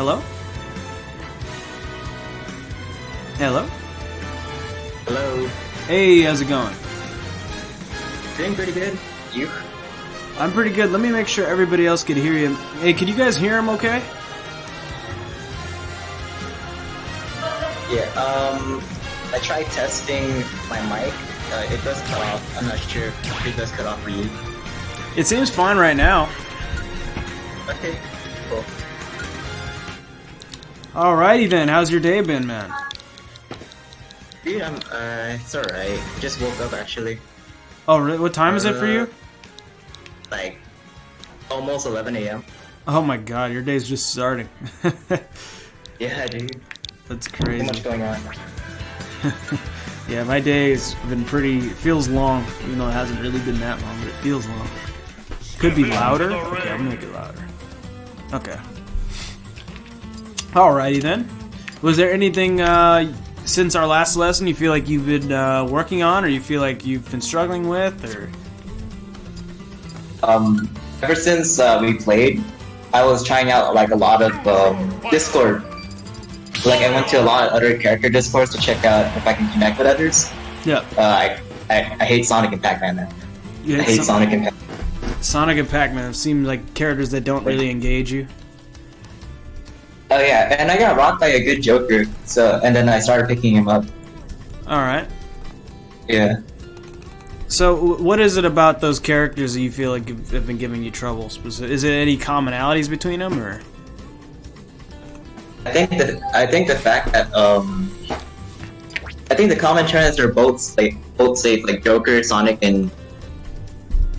Hello? Hello? Hello. Hey, how's it going? Doing pretty good. You? I'm pretty good. Let me make sure everybody else can hear you. Hey, can you guys hear him okay? Yeah, I tried testing my mic. It does cut off. I'm not sure if it does cut off for you. It seems fine right now. Okay, cool. Alrighty then, how's your day been, man? Dude, it's alright. Just woke up actually. Oh, really? What time is it for you? Like, almost 11 a.m. Oh my god, your day's just starting. Yeah, dude. That's Too crazy. much going on. Yeah, my day's been feels long, even though it hasn't really been that long, but it feels long. Could be louder? Okay, I'll make it louder. Okay. Alrighty then. Was there anything since our last lesson you feel like you've been working on, or you feel like you've been struggling with, or? Ever since we played, I was trying out like a lot of Discord. Like I went to a lot of other character Discords to check out if I can connect with others. Yeah. I hate Sonic and Pac-Man, man. I hate Sonic and Pac-Man. Sonic and Pac-Man seem like characters that don't really engage you. Oh yeah, and I got rocked by a good Joker, and then I started picking him up. Alright. Yeah. So, what is it about those characters that you feel like have been giving you trouble? Is there any commonalities between them, or? I think the fact that I think the common trends are both safe, like Joker, Sonic, and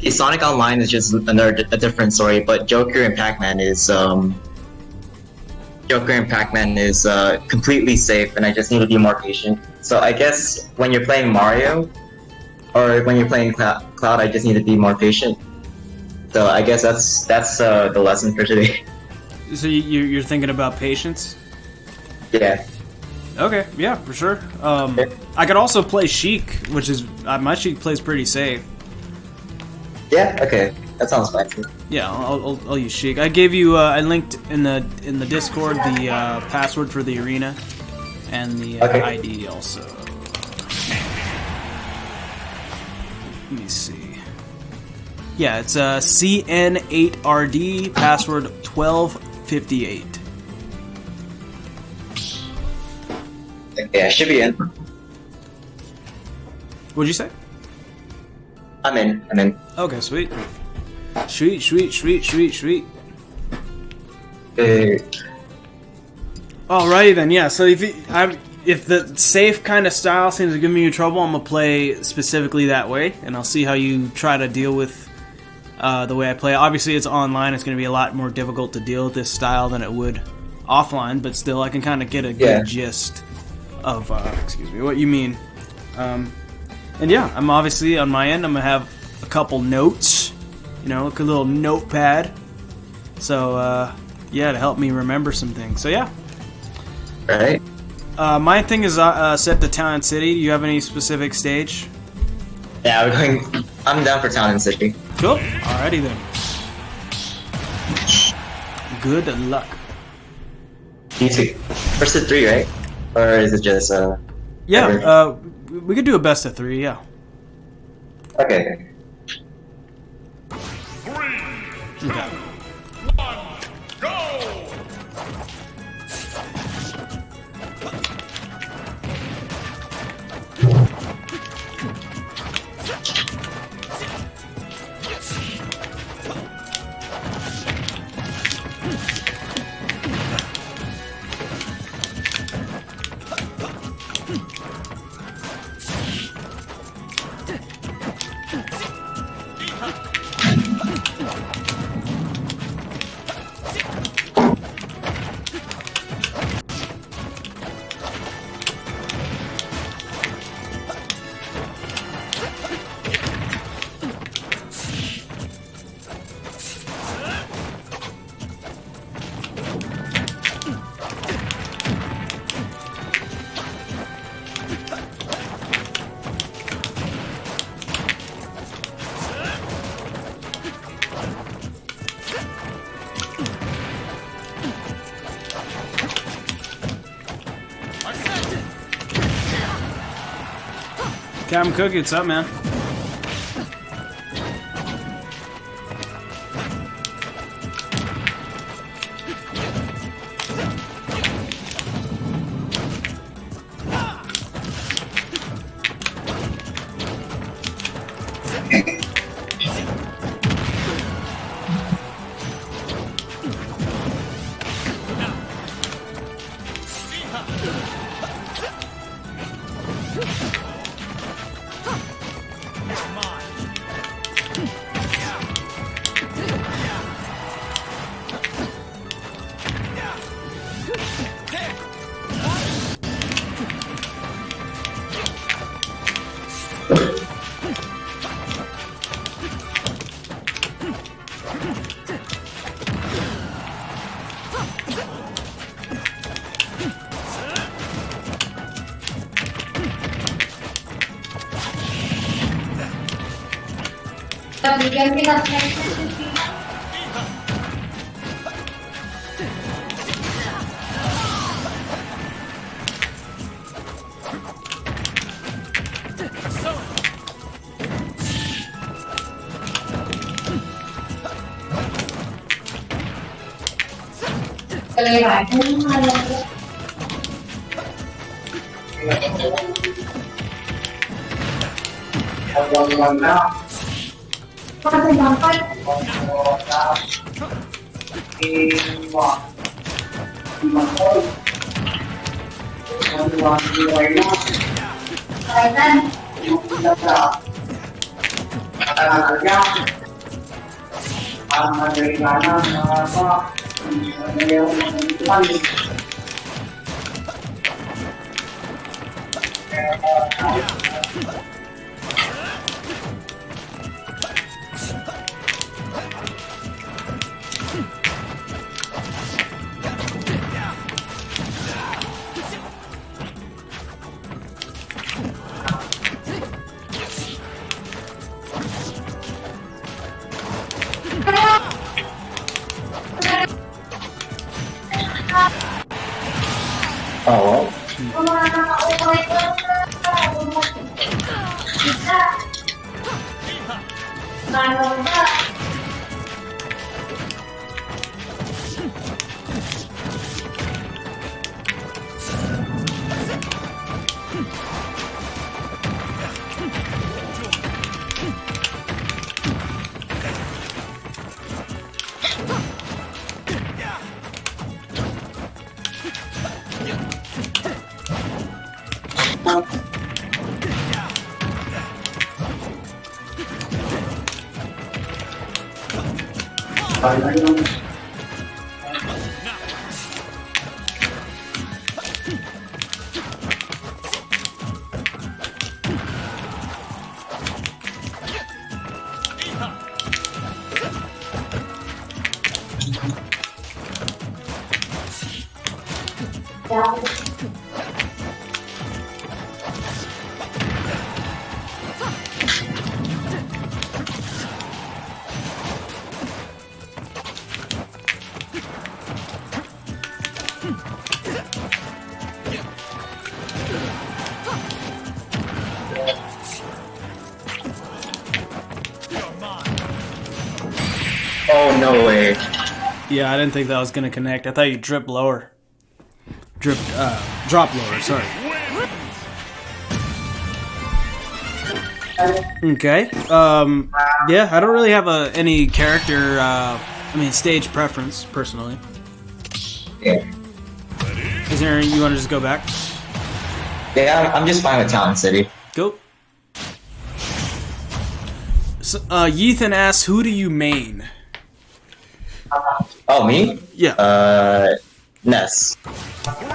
Sonic Online is just a different story. But Joker and Pac-Man is completely safe, and I just need to be more patient. So I guess when you're playing Mario, or when you're playing Cloud, I just need to be more patient. So I guess that's the lesson for today. So you're thinking about patience? Yeah. Okay, yeah, for sure. I could also play Sheik, which is my Sheik plays pretty safe. Yeah. Okay. That sounds fine. Yeah, I'll use Sheik. I gave you I linked in the Discord the password for the arena and the ID also. Let me see. Yeah, it's CN8RD, password 1258. Yeah, I should be in. What'd you say? I'm in. Okay, sweet. Sweet. Alrighty then, yeah. So if the safe kind of style seems to give me trouble, I'm gonna play specifically that way, and I'll see how you try to deal with the way I play. Obviously, it's online. It's gonna be a lot more difficult to deal with this style than it would offline, but still, I can kind of get a good gist of what you mean. And yeah, I'm obviously on my end. I'm gonna have a couple notes, like a little notepad. So yeah, to help me remember some things. So yeah. Right. My thing is set to Town and City. Do you have any specific stage? Yeah, I'm down for Town and City. Cool. Alrighty then. Good luck. You too. First to 3, right? Or is it just Yeah. We could do a best of 3. Yeah. Okay. 3, Okay. 1, go! Captain Cookie, what's up, man? Oh, oh no way. Yeah, I didn't think that was gonna connect. I thought you drop lower. Drop lower, sorry. Okay. Yeah, I don't really have any character, stage preference, personally. Yeah. Is there any, you want to just go back? Yeah, I'm just fine with Town City. Go. So, Ethan asks, who do you main? Oh, me? Yeah. Ness.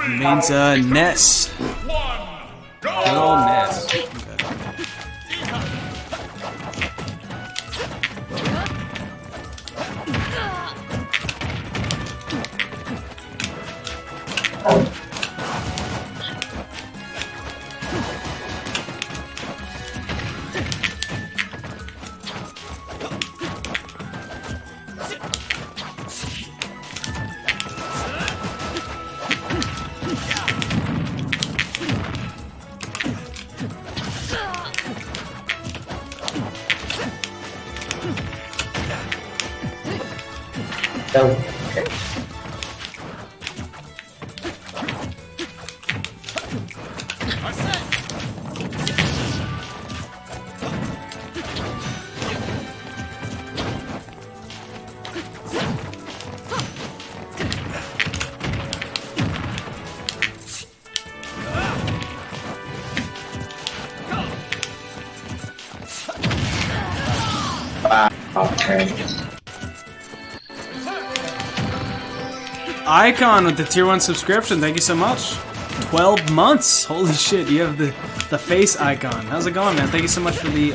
Mains, Ness. One, go! Good old Ness. Okay. Okay. Wow. Okay. Icon with the tier 1 subscription, thank you so much. 12 months! Holy shit, you have the face icon. How's it going, man? Thank you so much for the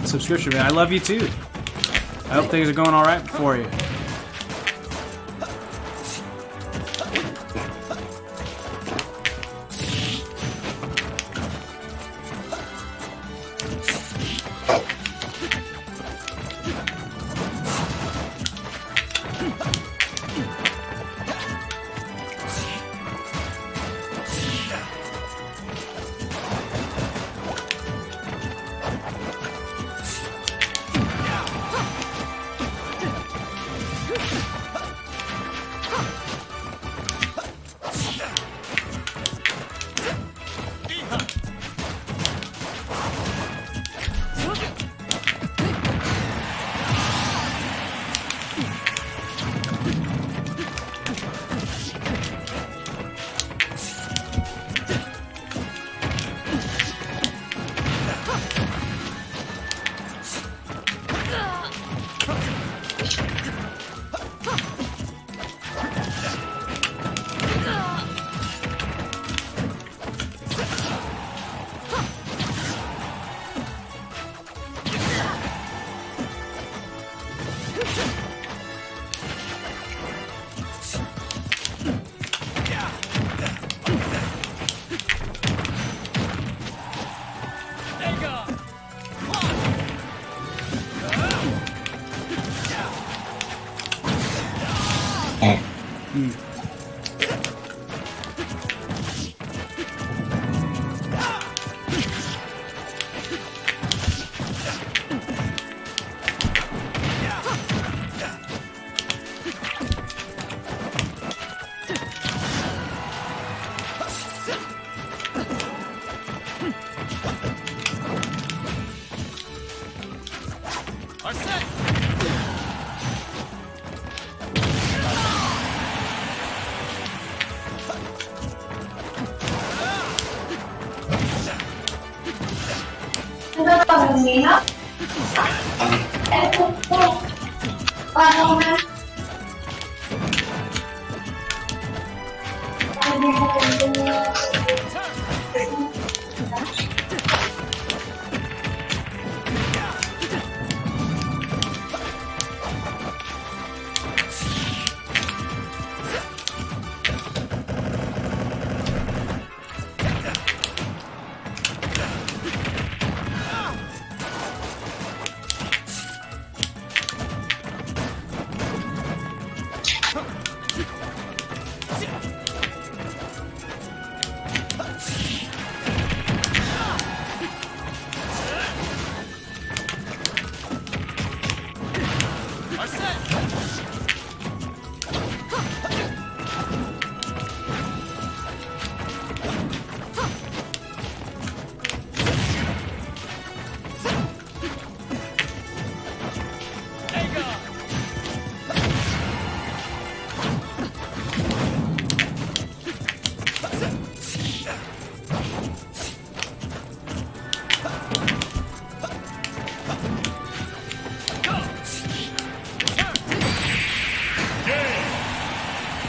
subscription, man. I love you too. I hope things are going alright for you.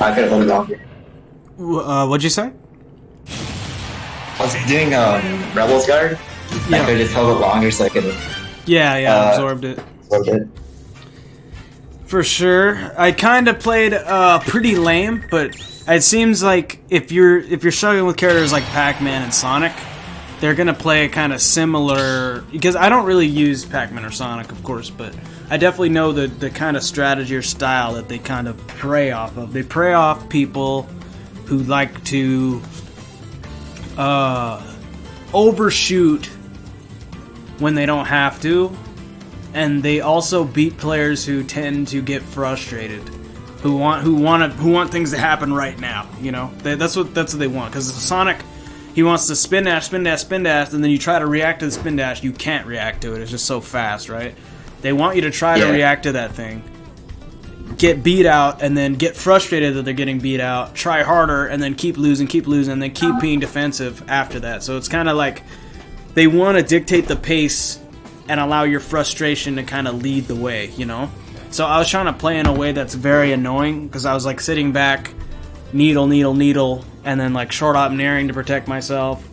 I could have held it longer. What'd you say? I was doing Rebel's Guard. Yeah. I could have just held it longer so I could Yeah, absorbed it. absorb it. For sure. I kind of played pretty lame, but it seems like if you're struggling with characters like Pac-Man and Sonic, they're gonna play a kind of similar. Because I don't really use Pac-Man or Sonic, of course, but I definitely know the kind of strategy or style that they kind of prey off of. They prey off people who like to overshoot when they don't have to, and they also beat players who tend to get frustrated who want things to happen right now. You know, that's what they want. Because Sonic, he wants to spin dash, spin dash, spin dash, and then you try to react to the spin dash, you can't react to it. It's just so fast, right? They want you to try to react to that thing, get beat out, and then get frustrated that they're getting beat out, try harder, and then keep losing, and then keep being defensive after that. So it's kind of like they want to dictate the pace and allow your frustration to kind of lead the way, you know? So I was trying to play in a way that's very annoying, because I was like sitting back, needle, and then like short up nairing to protect myself,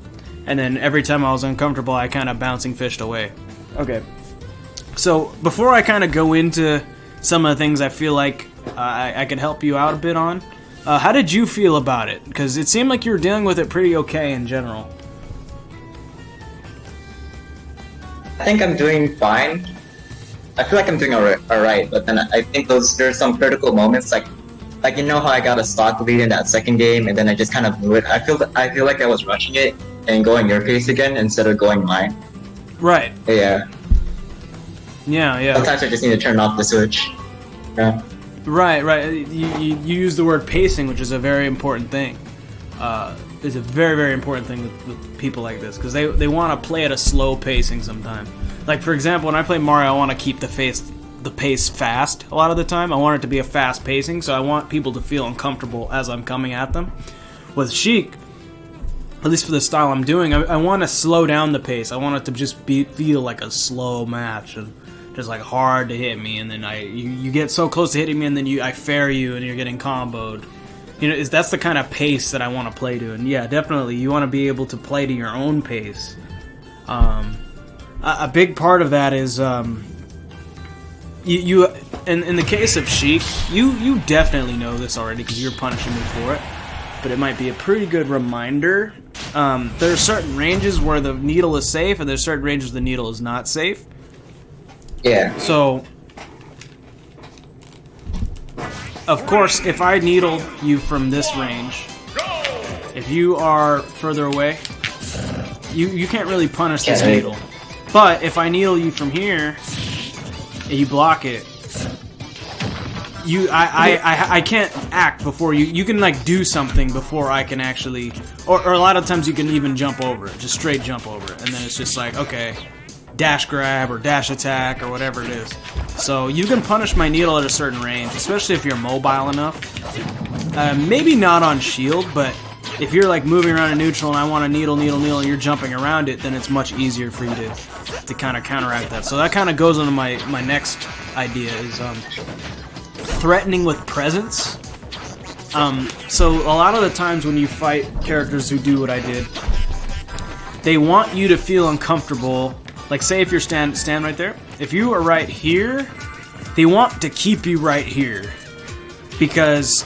and then every time I was uncomfortable, I kind of bouncing fished away. Okay. So before I kind of go into some of the things I feel like I could help you out a bit on, how did you feel about it? Because it seemed like you were dealing with it pretty okay in general. I think I'm doing fine. I feel like I'm doing alright, but then I think there's some critical moments, like you know how I got a stock lead in that second game, and then I just kind of blew it. I feel like I was rushing it and going your pace again instead of going mine. Right. Yeah. Yeah. Sometimes I just need to turn off the switch. Yeah. Right. You use the word pacing, which is a very important thing. It's a very, very important thing with people like this, because they want to play at a slow pacing sometimes. Like, for example, when I play Mario, I want to keep the pace fast a lot of the time. I want it to be a fast pacing, so I want people to feel uncomfortable as I'm coming at them. With Sheik, at least for the style I'm doing, I want to slow down the pace. I want it to just feel like a slow match, and just like hard to hit me, and then you get so close to hitting me, and then I fair you, and you're getting comboed. You know, that's the kind of pace that I want to play to, and yeah, definitely, you want to be able to play to your own pace. A big part of that is you in the case of Sheik, you definitely know this already because you're punishing me for it, but it might be a pretty good reminder. There are certain ranges where the needle is safe, and there's certain ranges the needle is not safe. Yeah. So, of course, if I needle you from this range, if you are further away, you can't really punish this needle. But if I needle you from here, and you block it, I can't act before you. You can like do something before I can actually, or a lot of times you can even jump over it, just straight jump over it, and then it's just like, okay, dash grab or dash attack or whatever it is. So you can punish my needle at a certain range, especially if you're mobile enough. Maybe not on shield, but if you're like moving around in neutral and I want to needle, and you're jumping around it, then it's much easier for you to kind of counteract that. So that kind of goes into my next idea is threatening with presence. So a lot of the times when you fight characters who do what I did, they want you to feel uncomfortable. Like, say if you're stand right there. If you are right here, they want to keep you right here, because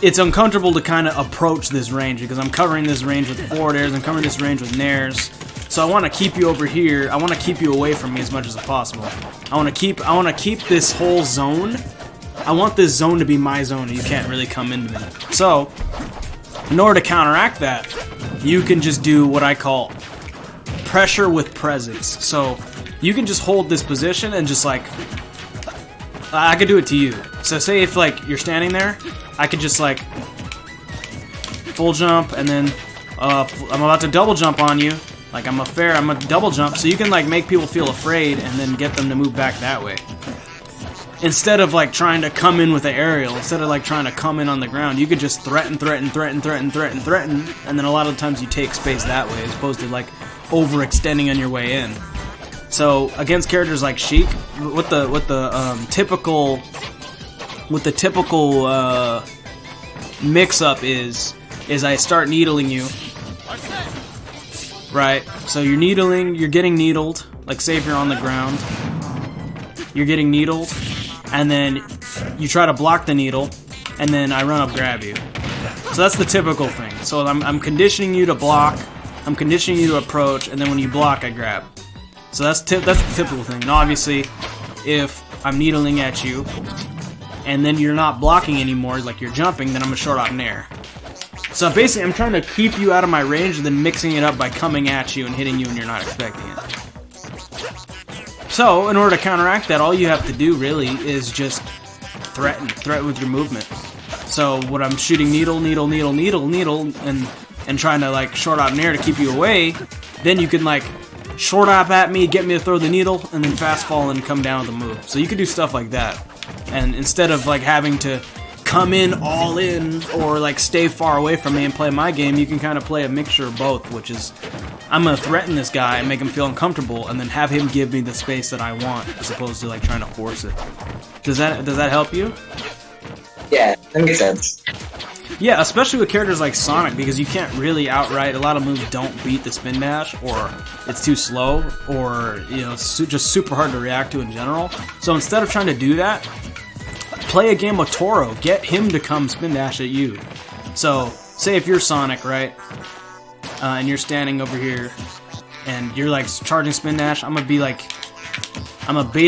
it's uncomfortable to kind of approach this range, because I'm covering this range with forward airs, I'm covering this range with nairs. So I want to keep you over here. I want to keep you away from me as much as possible. I want to keep this whole zone. I want this zone to be my zone, and you can't really come into me. So, in order to counteract that, you can just do what I call pressure with presence. So you can just hold this position and just like, I could do it to you. So say if like you're standing there, I could just like full jump, and then I'm about to double jump on you. Like I'm a double jump, so you can like make people feel afraid and then get them to move back that way. Instead of like trying to come in with the aerial, instead of like trying to come in on the ground, you could just threaten, and then a lot of times you take space that way, as opposed to like overextending on your way in. So against characters like Sheik, what the typical mix-up is I start needling you, right? So you're needling, you're getting needled. Like say if you're on the ground, you're getting needled, and then you try to block the needle, and then I run up grab you. So that's the typical thing. So I'm conditioning you to block, I'm conditioning you to approach, and then when you block, I grab. So that's the typical thing. And obviously, if I'm needling at you, and then you're not blocking anymore, like you're jumping, then I'm a short op nair. So basically, I'm trying to keep you out of my range, and then mixing it up by coming at you and hitting you when you're not expecting it. So, in order to counteract that, all you have to do really is just threaten with your movement. So when I'm shooting needle, and trying to like short hop near to keep you away, then you can like short hop at me, get me to throw the needle, and then fast fall and come down with the move. So you could do stuff like that, and instead of like having to come in all in or like stay far away from me and play my game, you can kind of play a mixture of both, which is I'm gonna threaten this guy and make him feel uncomfortable, and then have him give me the space that I want, as opposed to like trying to force it. Does that help you? Yeah, that makes sense. Yeah, especially with characters like Sonic, because you can't really outright. A lot of moves don't beat the spin dash, or it's too slow, or it's just super hard to react to in general. So instead of trying to do that, play a game with Toro. Get him to come spin dash at you. So say if you're Sonic, right, and you're standing over here, and you're like charging spin dash, I'm gonna bait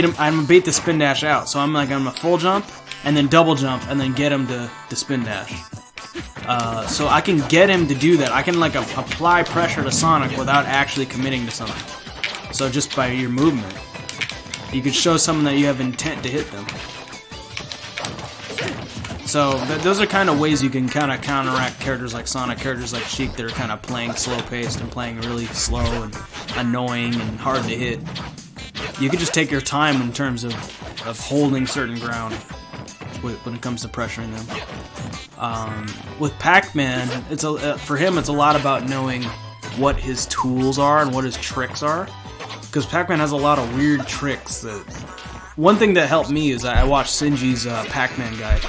him. I'm gonna bait the spin dash out. So I'm gonna full jump and then double jump and then get him to spin dash. So I can get him to do that. I can like apply pressure to Sonic without actually committing to something. So just by your movement, you can show someone that you have intent to hit them. So those are kind of ways you can kind of counteract characters like Sonic, characters like Sheik that are kind of playing slow-paced and playing really slow and annoying and hard to hit. You can just take your time in terms of holding certain ground when it comes to pressuring them. With Pac-Man, for him it's a lot about knowing what his tools are and what his tricks are, because Pac-Man has a lot of weird tricks. One thing that helped me is I watched Shinji's Pac-Man guide,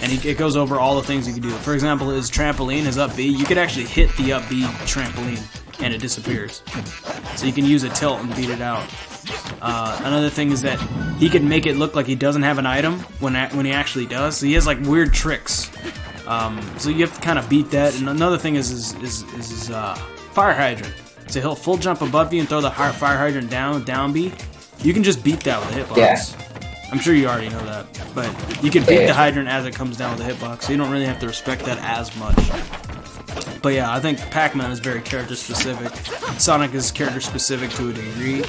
and it goes over all the things you can do. For example, his trampoline, his up B, you could actually hit the up B trampoline and it disappears. So you can use a tilt and beat it out. Another thing is that he can make it look like he doesn't have an item when he actually does. So he has like weird tricks. So you have to kind of beat that. And another thing is his fire hydrant. So he'll full jump above you and throw the fire hydrant down B. You can just beat that with a hitbox. Yeah. I'm sure you already know that, but you can beat the hydrant as it comes down with a hitbox, so you don't really have to respect that as much. But yeah, I think Pac-Man is very character specific. Sonic is character specific to a degree.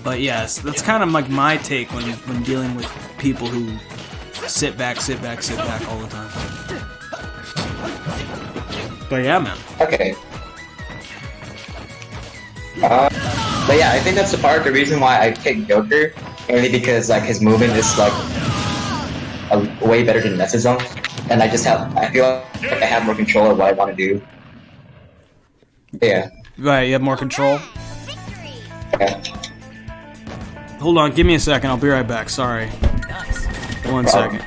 But yes, that's kind of like my take when dealing with people who sit back all the time. But yeah, man. Okay. But yeah, I think that's the reason why I picked Joker, mainly because like his movement is like way better than Ness's own, and I feel like I have more control of what I want to do. Yeah. Right, you have more control? Yeah. Hold on, give me a second, I'll be right back, sorry. One second.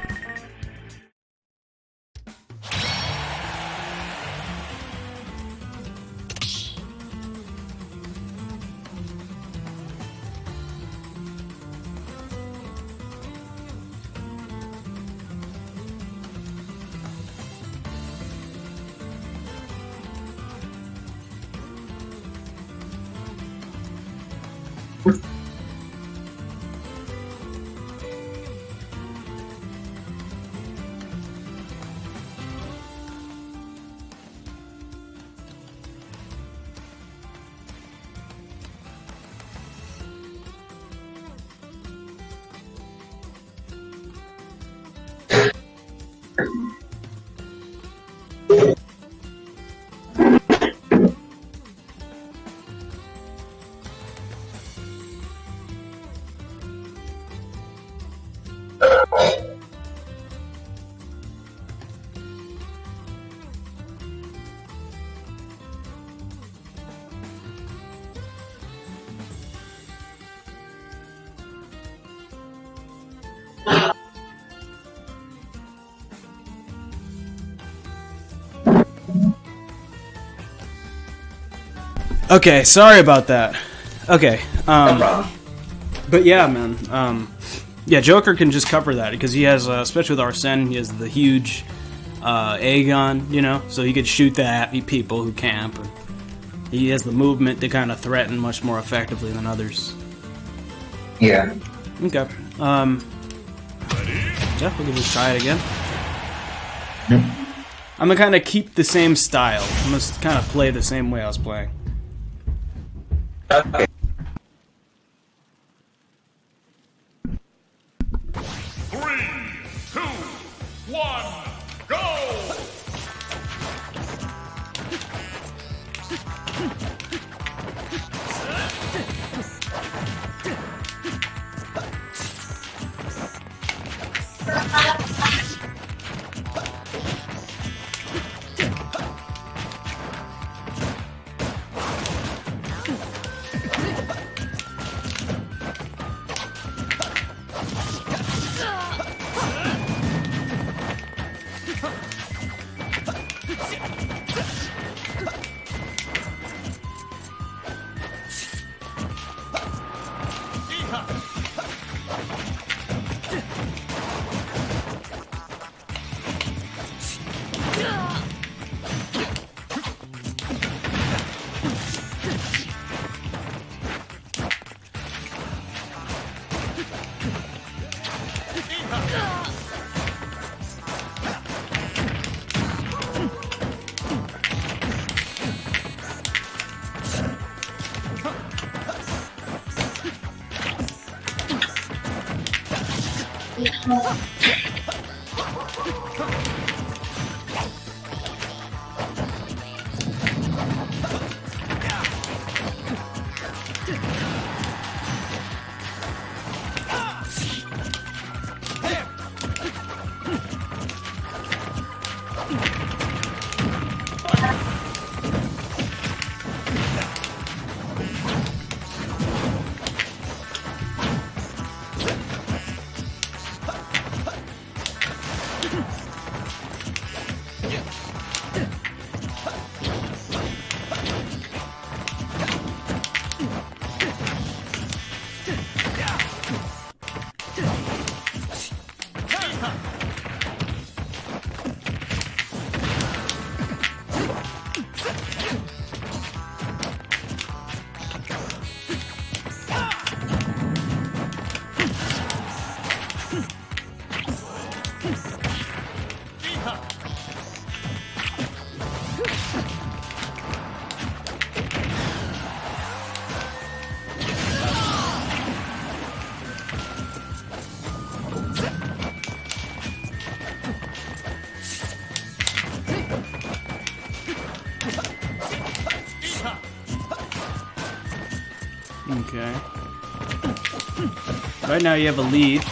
Okay, sorry about that. Okay, No problem. but yeah, man, yeah, Joker can just cover that, because he has, especially with Arsene, he has the huge, A gun, so he could shoot that at people who camp, and he has the movement to kind of threaten much more effectively than others. Yeah. Okay, yeah, we can just try it again. I'm gonna kind of keep the same style. I'm gonna kind of play the same way I was playing. Okay. Three, 2, 1, go! Okay. Right now you have a lead,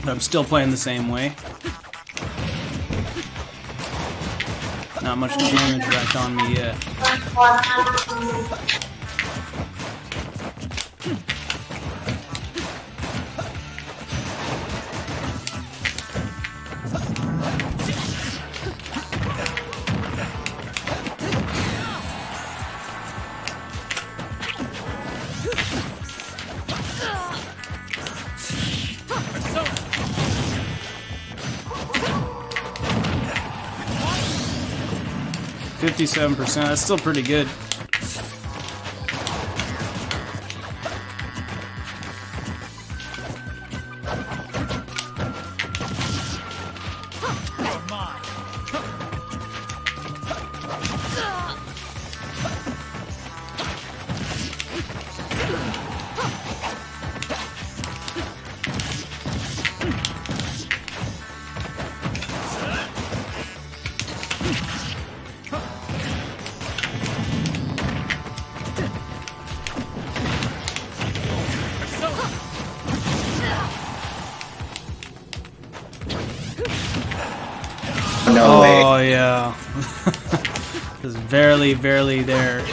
but I'm still playing the same way. Not much damage back on me yet. 57%, that's still pretty good. No way. Oh yeah. Just barely there.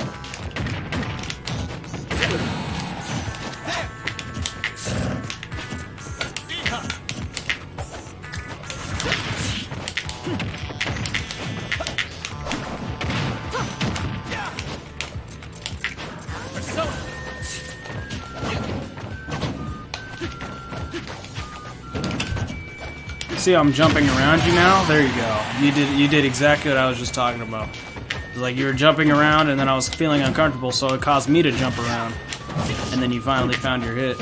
See how I'm jumping around you now? There you go. You did exactly what I was just talking about. It was like you were jumping around and then I was feeling uncomfortable, so it caused me to jump around. And then you finally found your hit.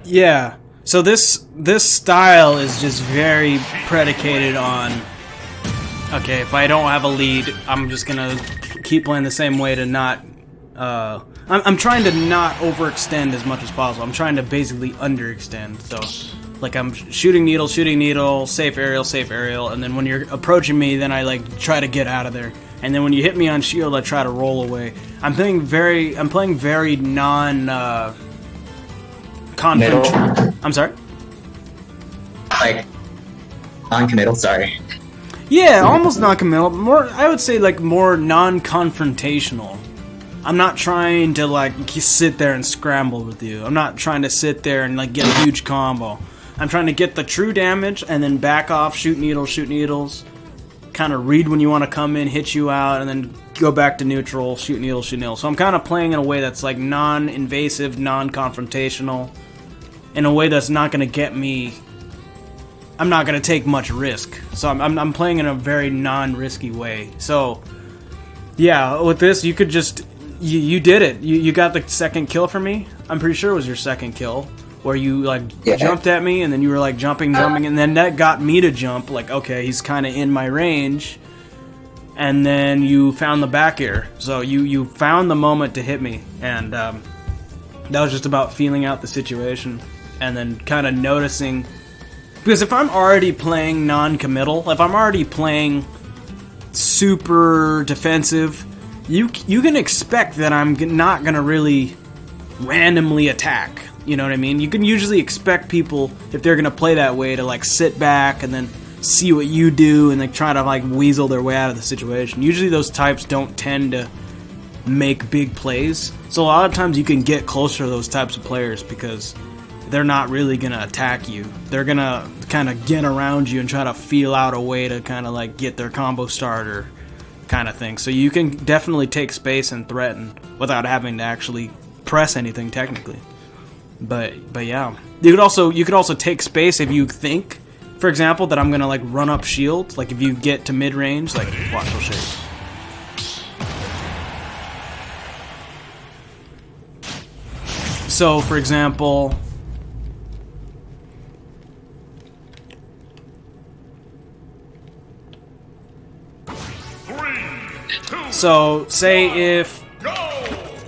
Yeah. So this style is just very predicated on, okay, if I don't have a lead, I'm just gonna keep playing the same way to not. I'm trying to not overextend as much as possible. I'm trying to basically underextend. So, like, I'm shooting needle, safe aerial, and then when you're approaching me, then I like try to get out of there. And then when you hit me on shield, I try to roll away. I'm playing very non. I'm sorry? Like, non-committal, sorry. Yeah, almost non-committal. More, I would say, like, more non-confrontational. I'm not trying to, like, sit there and scramble with you. I'm not trying to sit there and, like, get a huge combo. I'm trying to get the true damage and then back off, shoot needles. Kind of read when you want to come in, hit you out, and then go back to neutral, shoot needles. So I'm kind of playing in a way that's, like, non-invasive, non-confrontational. In a way that's not going to get me... I'm not going to take much risk. So I'm playing in a very non-risky way. So, yeah, with this, you could just... You did it. You got the second kill for me. I'm pretty sure it was your second kill. Where you, like, jumped at me, and then you were, like, jumping, and then that got me to jump. Like, okay, he's kind of in my range. And then you found the back air. So you found the moment to hit me. And that was just about feeling out the situation. And then kind of noticing... Because if I'm already playing non-committal, if I'm already playing super defensive, you can expect that I'm not going to really randomly attack. You know what I mean? You can usually expect people, if they're going to play that way, to like sit back and then see what you do and like try to like weasel their way out of the situation. Usually those types don't tend to make big plays. So a lot of times you can get closer to those types of players because they're not really going to attack you. They're going to kind of get around you and try to feel out a way to kind of like get their combo starter kind of thing. So you can definitely take space and threaten without having to actually press anything technically. But yeah. You could also take space if you think, for example, that I'm going to like run up shield. Like if you get to mid range, like watch, I'll show you. So, for example, so say if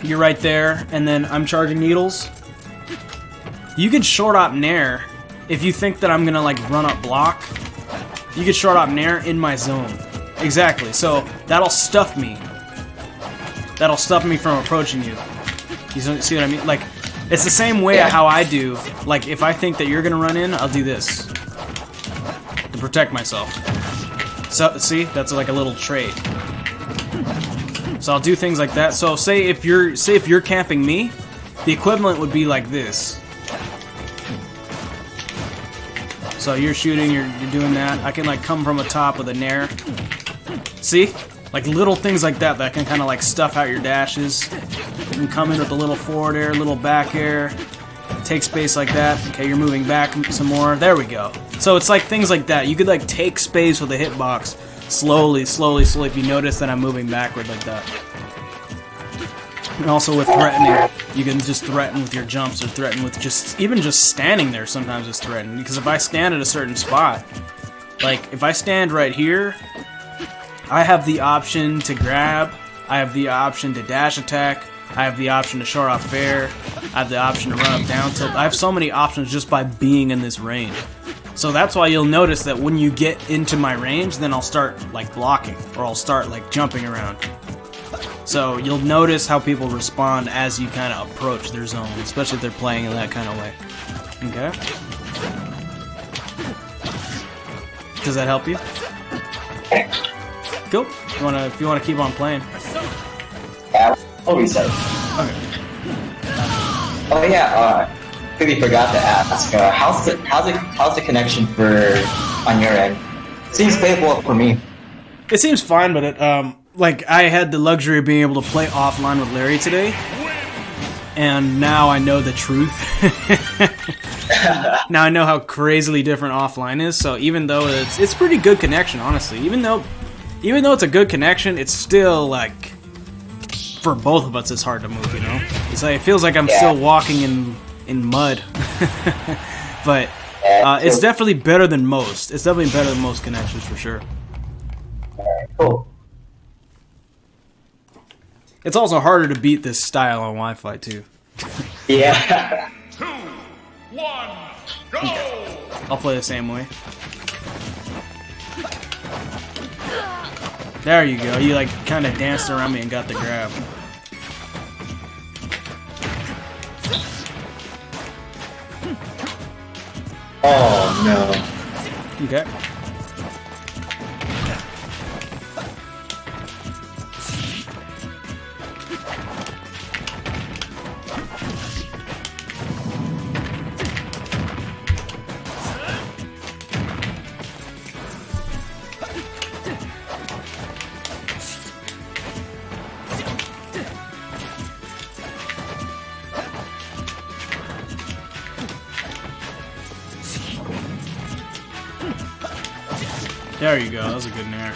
you're right there and then I'm charging needles, you can short op nair if you think that I'm gonna like run up block. You can short op nair in my zone. Exactly. So that'll stuff me. That'll stop me from approaching you. You see what I mean? Like, it's the same way how I do. Like, if I think that you're gonna run in, I'll do this to protect myself. So, see, that's like a little trade. So I'll do things like that. So say if you're camping me, the equivalent would be like this. So you're shooting, you're doing that. I can like come from the top with a nair. See? Like little things like that that can kind of like stuff out your dashes. You can come in with a little forward air, little back air. Take space like that. Okay, you're moving back some more. There we go. So it's like things like that. You could like take space with a hitbox. Slowly, if you notice that I'm moving backward like that. And also with threatening, you can just threaten with your jumps or threaten with even just standing there sometimes is threatening. Because if I stand at a certain spot, like if I stand right here, I have the option to grab, I have the option to dash attack, I have the option to short off fair, I have the option to run up down tilt. I have so many options just by being in this range. So that's why you'll notice that when you get into my range, then I'll start like blocking, or I'll start like jumping around. So you'll notice how people respond as you kind of approach their zone, especially if they're playing in that kind of way. Okay? Does that help you? Cool. If you wanna keep on playing. Yeah, I'll reset. Okay. Oh yeah, maybe forgot to ask. How's the connection on your end? Seems playable for me. It seems fine, but it like I had the luxury of being able to play offline with Larry today, and now I know the truth. Now I know how crazily different offline is. So even though it's pretty good connection, honestly, even though it's a good connection, it's still like for both of us it's hard to move. You know, it's like it feels like I'm still walking in mud. But it's definitely better than most. It's definitely better than most connections for sure. Cool. It's also harder to beat this style on Wi-Fi too. Yeah. 2, 1, go! I'll play the same way. There you go. You like kind of danced around me and got the grab. Oh no. Okay. There you go. That was a good nair.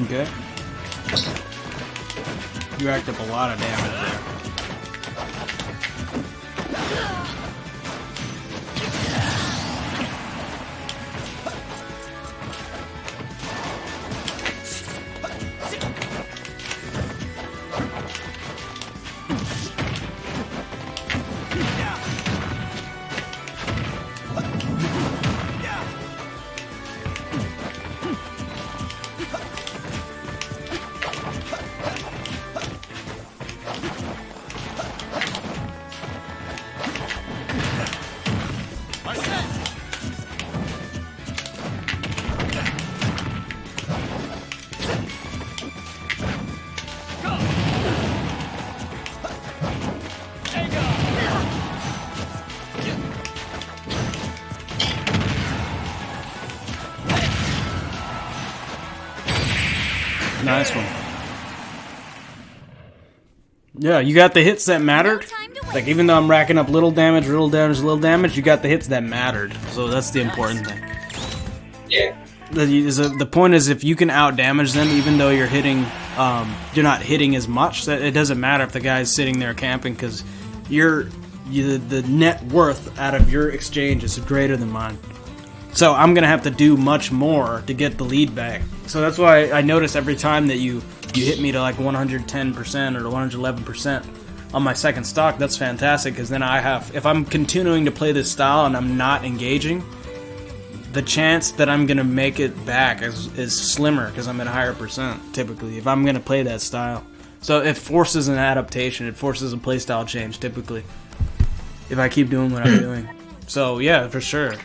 Okay. You racked up a lot of damage there. Nice one. Yeah, you got the hits that mattered. Like, even though I'm racking up little damage, you got the hits that mattered. So that's the important thing. Yeah. The point is, if you can out damage them, even though you're hitting, you're not hitting as much. That it doesn't matter if the guy's sitting there camping, because the net worth out of your exchange is greater than mine. So I'm gonna have to do much more to get the lead back. So that's why I notice every time that you hit me to like 110% or to 111% on my second stock, that's fantastic, because then I have, if I'm continuing to play this style and I'm not engaging, the chance that I'm gonna make it back is slimmer, because I'm at a higher percent typically if I'm gonna play that style. So it forces an adaptation, it forces a playstyle change typically if I keep doing what I'm doing. So yeah, for sure.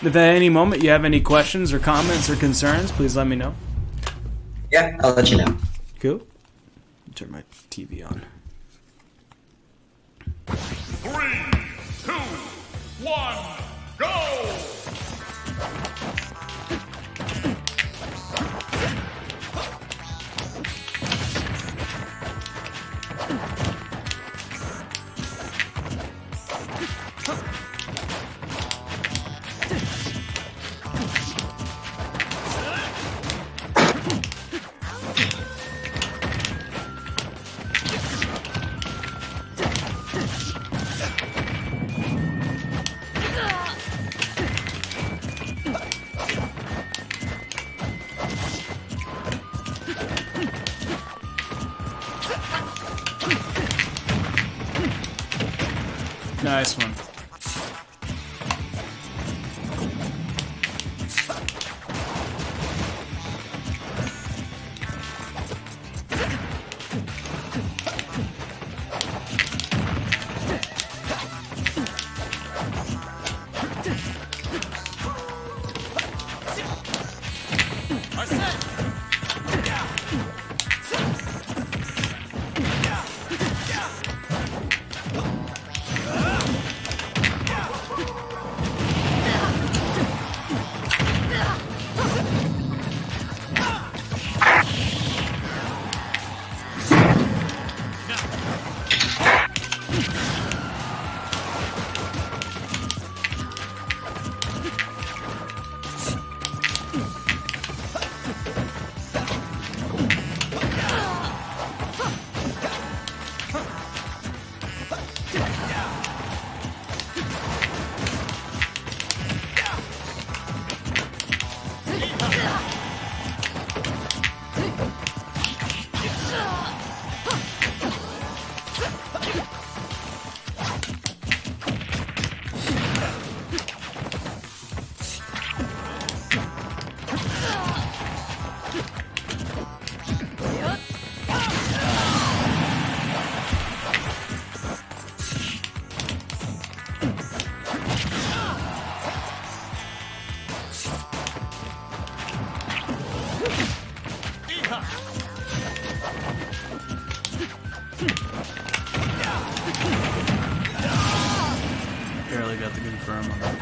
If at any moment you have any questions or comments or concerns, please let me know. Yeah, I'll let you know. Cool. Turn my TV on. 3, 2, 1, go! Nice one. Barely got the confirm on that.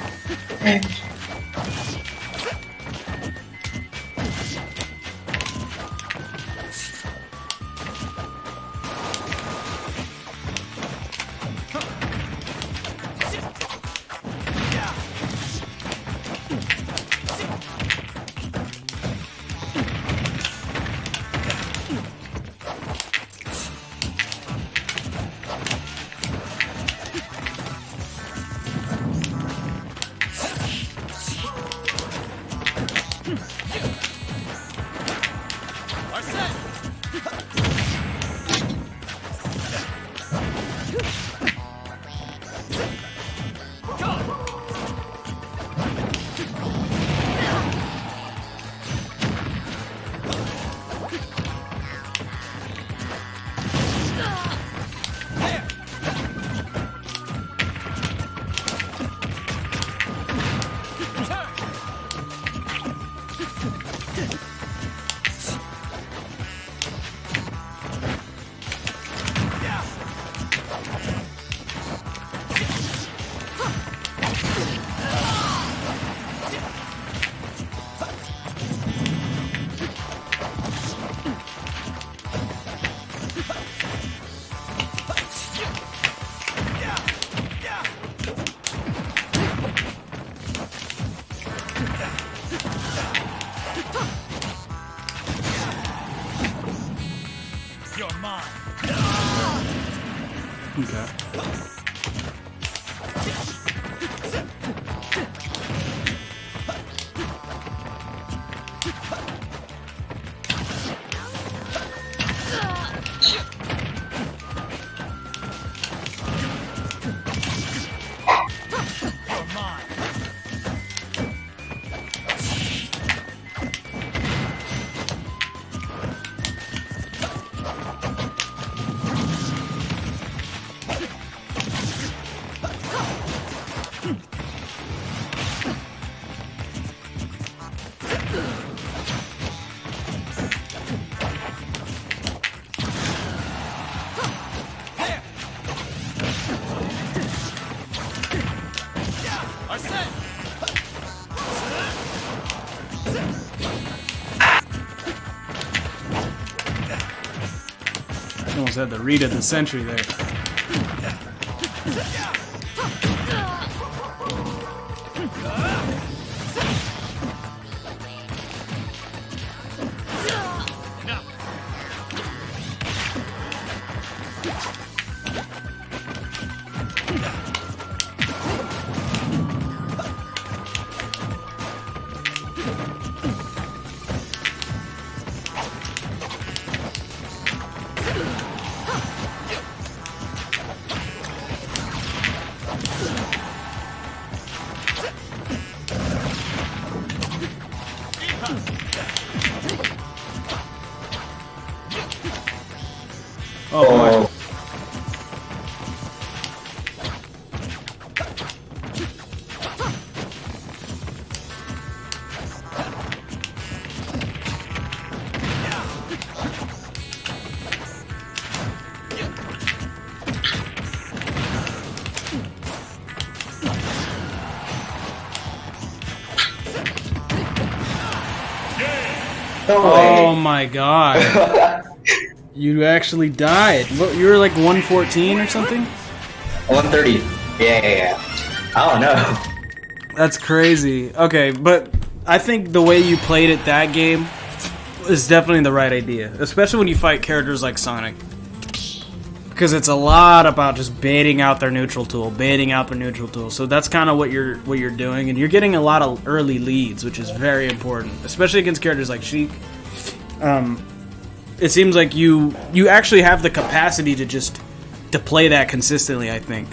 You're mine. Okay. You're mine. I said. Almost had the read of the century there. Now. No Oh way. my god. You actually died. Look, you were like 114 or something? 130. Yeah. I don't know. That's crazy. Okay, but I think the way you played it that game is definitely the right idea, especially when you fight characters like Sonic. Because it's a lot about just baiting out their neutral tool, So that's kind of what you're doing, and you're getting a lot of early leads, which is very important, especially against characters like Sheik. It seems like you actually have the capacity to play that consistently, I think.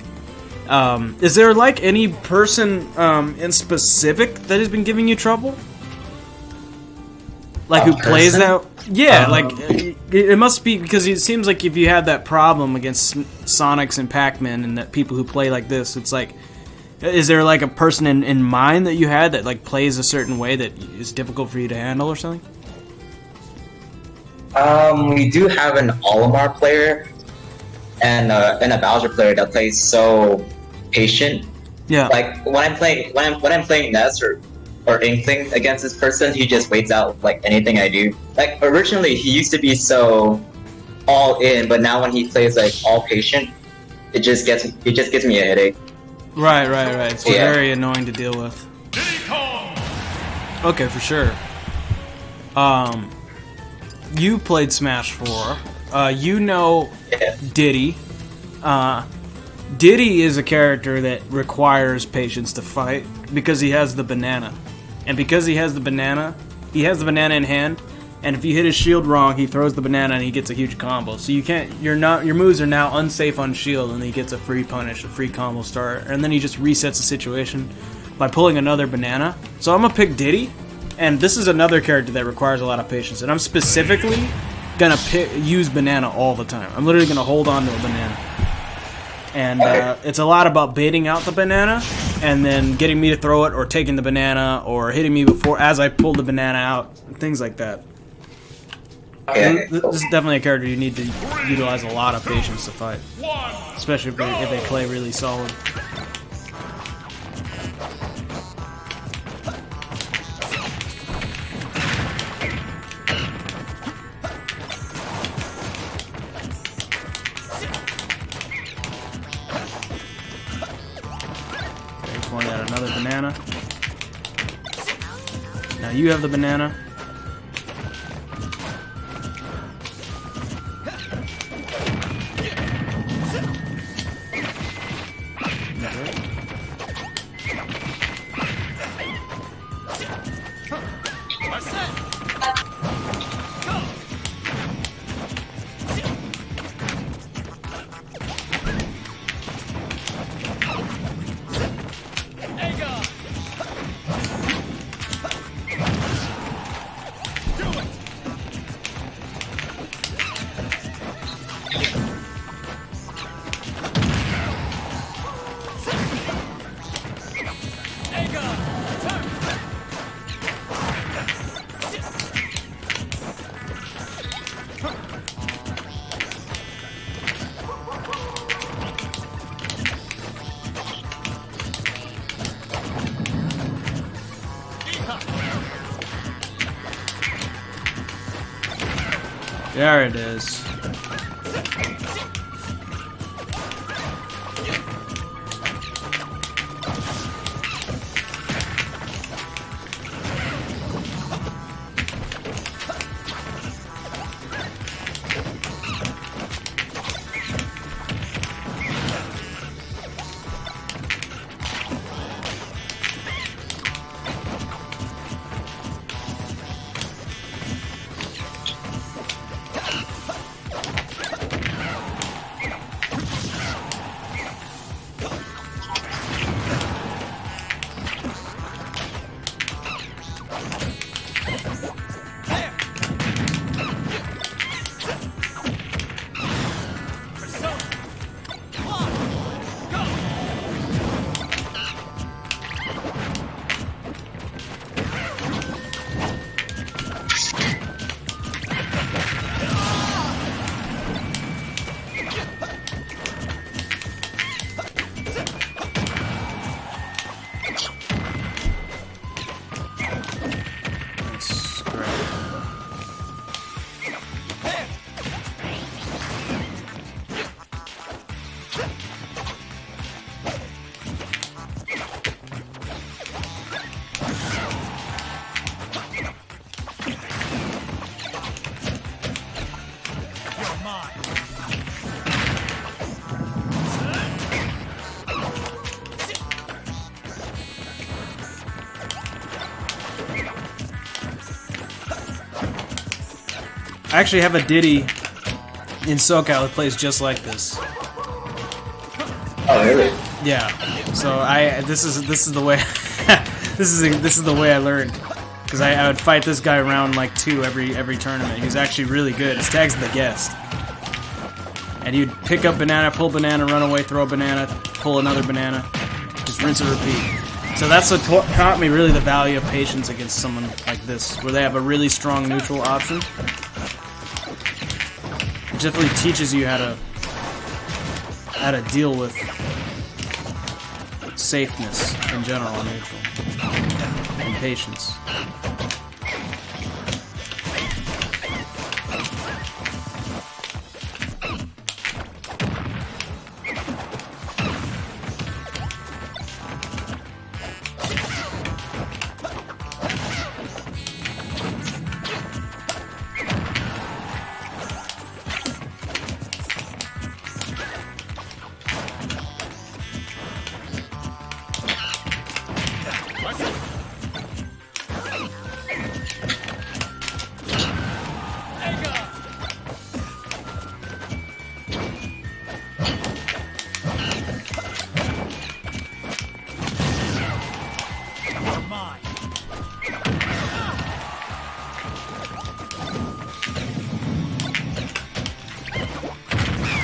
Is there like any person in specific that has been giving you trouble? Like who plays that? Yeah, like it must be because it seems like if you have that problem against Sonics and Pac-Man and that people who play like this, it's like, is there like a person in mind that you had that like plays a certain way that is difficult for you to handle or something? We do have an Olimar player and a Bowser player that plays so patient. Yeah. Like when I'm playing Ness or Inkling against this person, he just waits out like anything I do. Like originally he used to be so all in, but now when he plays like all patient, it just gives me a headache. Right. It's very annoying to deal with. Okay, for sure. You played Smash 4. You know Diddy. Diddy is a character that requires patience to fight because he has the banana. And because he has the banana in hand, and if you hit his shield wrong, he throws the banana and he gets a huge combo. So your moves are now unsafe on shield, and he gets a free punish, a free combo start, and then he just resets the situation by pulling another banana. So I'm gonna pick Diddy, and this is another character that requires a lot of patience, and I'm specifically gonna use banana all the time. I'm literally gonna hold on to a banana. And it's a lot about baiting out the banana and then getting me to throw it or taking the banana or hitting me as I pull the banana out, things like that. Okay. This is definitely a character you need to utilize a lot of patience to fight, especially if they play really solid. Point out another banana. Now you have the banana. There it is. I actually have a Diddy in SoCal that plays just like this. Oh really? Yeah. So this is the way this is the way I learned. Because I would fight this guy round like 2 every tournament. He was actually really good. His tag's the guest. And you'd pick up banana, pull banana, run away, throw a banana, pull another banana. Just rinse and repeat. So that's what taught me really the value of patience against someone like this, where they have a really strong neutral option. It definitely teaches you how to deal with safeness in general in neutral. And patience.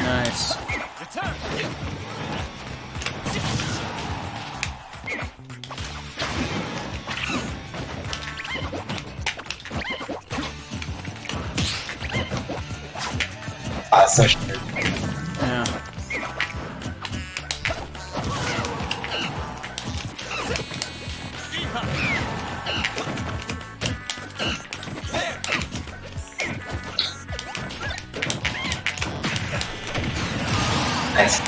Nice. So sure. Yeah. Nice.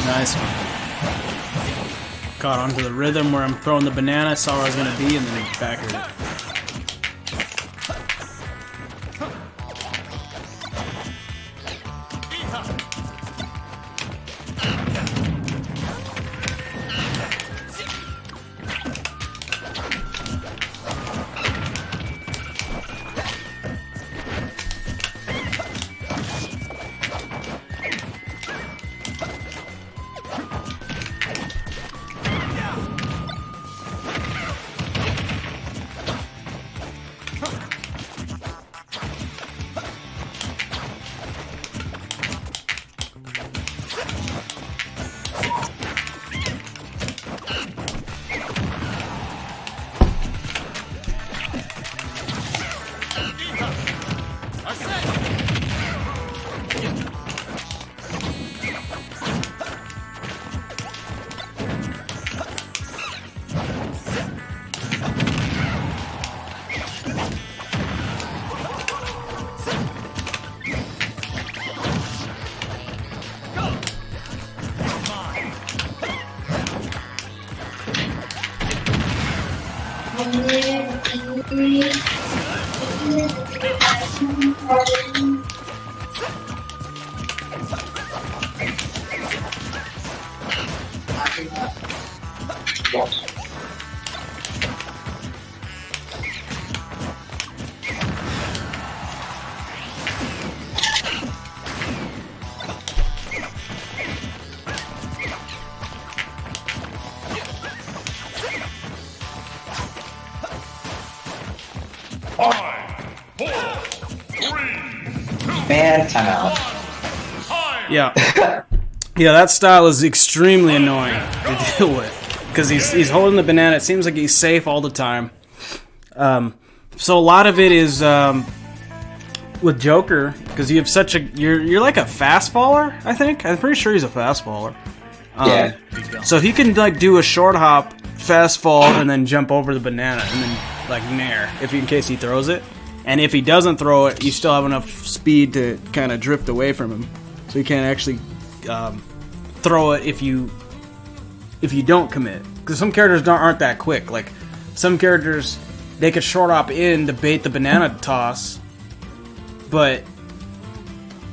Nice one. Caught onto the rhythm where I'm throwing the banana, saw where I was going to be, and then backered it. Man, timeout. Yeah. Yeah, that style is extremely annoying to deal with. because he's holding the banana. It seems like he's safe all the time. So a lot of it is with Joker, because you have such a you're like a fast faller. I think I'm pretty sure he's a fast faller. Yeah. So he can like do a short hop, fast fall, and then jump over the banana, and then like nair in case he throws it. And if he doesn't throw it, you still have enough speed to kind of drift away from him, so you can't actually throw it if you don't commit. Because some characters aren't that quick. Like some characters, they could short hop in to bait the banana toss, but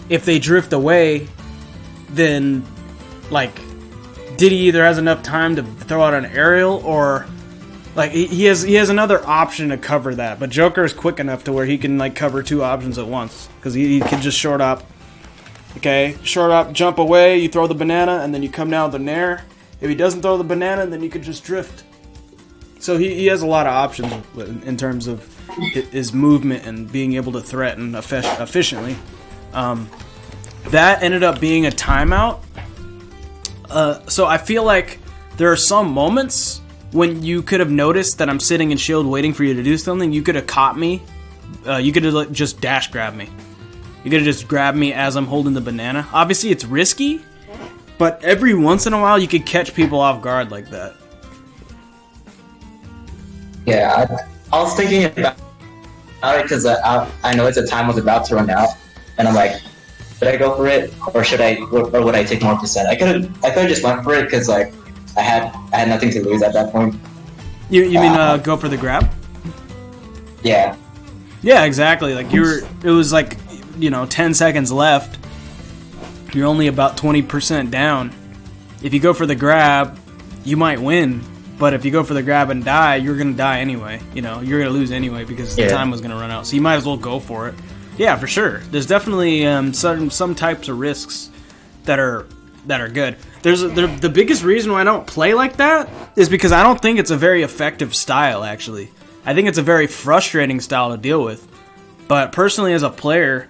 if they drift away, then like Diddy either has enough time to throw out an aerial, or like he has another option to cover that. But Joker is quick enough to where he can like cover two options at once, because he can just short hop. Okay, short hop, jump away, you throw the banana, and then you come down with the nair. If he doesn't throw the banana, then you could just drift. So he has a lot of options in terms of his movement and being able to threaten efficiently. That ended up being a timeout. So I feel like there are some moments when you could have noticed that I'm sitting in shield waiting for you to do something. You could have caught me. You could have just dash grabbed me. You could have just grabbed me as I'm holding the banana. Obviously, it's risky, but every once in a while, you could catch people off guard like that. Yeah, I was thinking about it because I know the time was about to run out, and I'm like, should I go for it, or would I take more percent? I could have just went for it because like I had nothing to lose at that point. You mean go for the grab? Yeah. Yeah, exactly. Like it was like 10 seconds left. You're only about 20% down. If you go for the grab, you might win. But if you go for the grab and die, you're gonna die anyway. You're gonna lose anyway because the time was gonna run out. So you might as well go for it. Yeah, for sure. There's definitely some types of risks that are good. The biggest reason why I don't play like that is because I don't think it's a very effective style. Actually, I think it's a very frustrating style to deal with. But personally, as a player,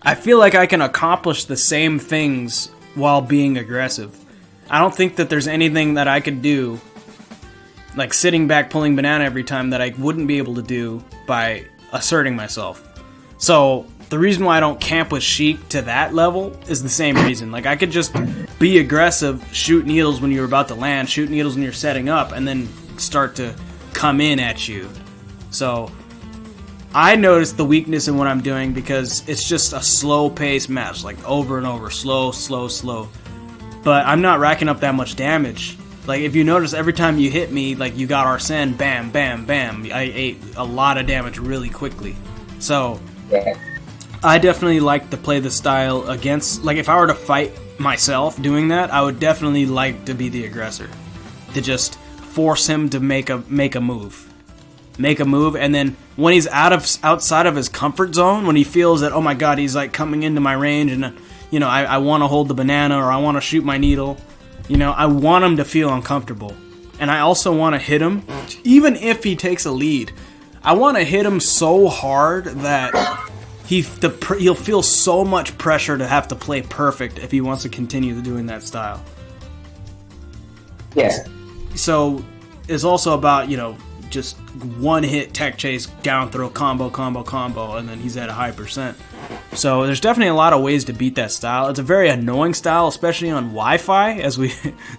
I feel like I can accomplish the same things while being aggressive. I don't think that there's anything that I could do, like sitting back pulling banana every time, that I wouldn't be able to do by asserting myself. So the reason why I don't camp with Sheik to that level is the same reason. Like I could just be aggressive, shoot needles when you're about to land, shoot needles when you're setting up, and then start to come in at you. So I noticed the weakness in what I'm doing because it's just a slow-paced match, like over and over, slow, slow, slow. But I'm not racking up that much damage. Like, if you notice, every time you hit me, like, you got Arsene, bam, bam, bam. I ate a lot of damage really quickly. So, I definitely like to play the style against... Like, if I were to fight myself doing that, I would definitely like to be the aggressor. To just force him to make a move. Make a move, and then when he's outside of his comfort zone, when he feels that, oh my god, he's, like, coming into my range, and... I want to hold the banana, or I want to shoot my needle. I want him to feel uncomfortable. And I also want to hit him, even if he takes a lead. I want to hit him so hard that he'll feel so much pressure to have to play perfect if he wants to continue doing that style. Yes. So it's also about, just one hit tech chase, down throw, combo, and then he's at a high percent. So there's definitely a lot of ways to beat that style. It's a very annoying style, especially on Wi-Fi, as we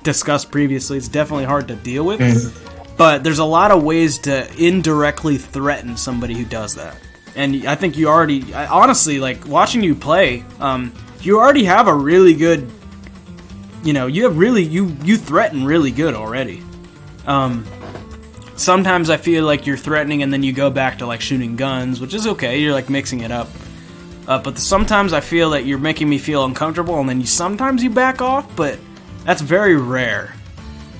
discussed previously. It's definitely hard to deal with. But there's a lot of ways to indirectly threaten somebody who does that. And I think honestly, like, watching you play, you already have a really good, you threaten really good already. Sometimes I feel like you're threatening and then you go back to, like, shooting guns, which is okay. You're, like, mixing it up. But sometimes I feel that you're making me feel uncomfortable, and then sometimes you back off, but that's very rare.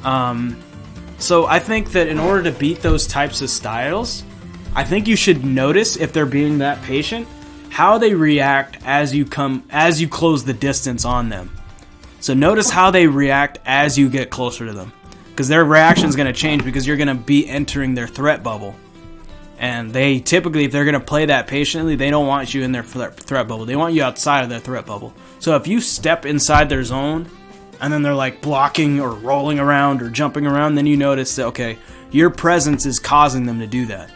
So I think that in order to beat those types of styles, I think you should notice, if they're being that patient, how they react as you close the distance on them. So notice how they react as you get closer to them. Because their reaction is going to change because you're going to be entering their threat bubble. And they typically, if they're going to play that patiently, they don't want you in their threat bubble. They want you outside of their threat bubble. So if you step inside their zone and then they're like blocking or rolling around or jumping around, then you notice that, okay, your presence is causing them to do that.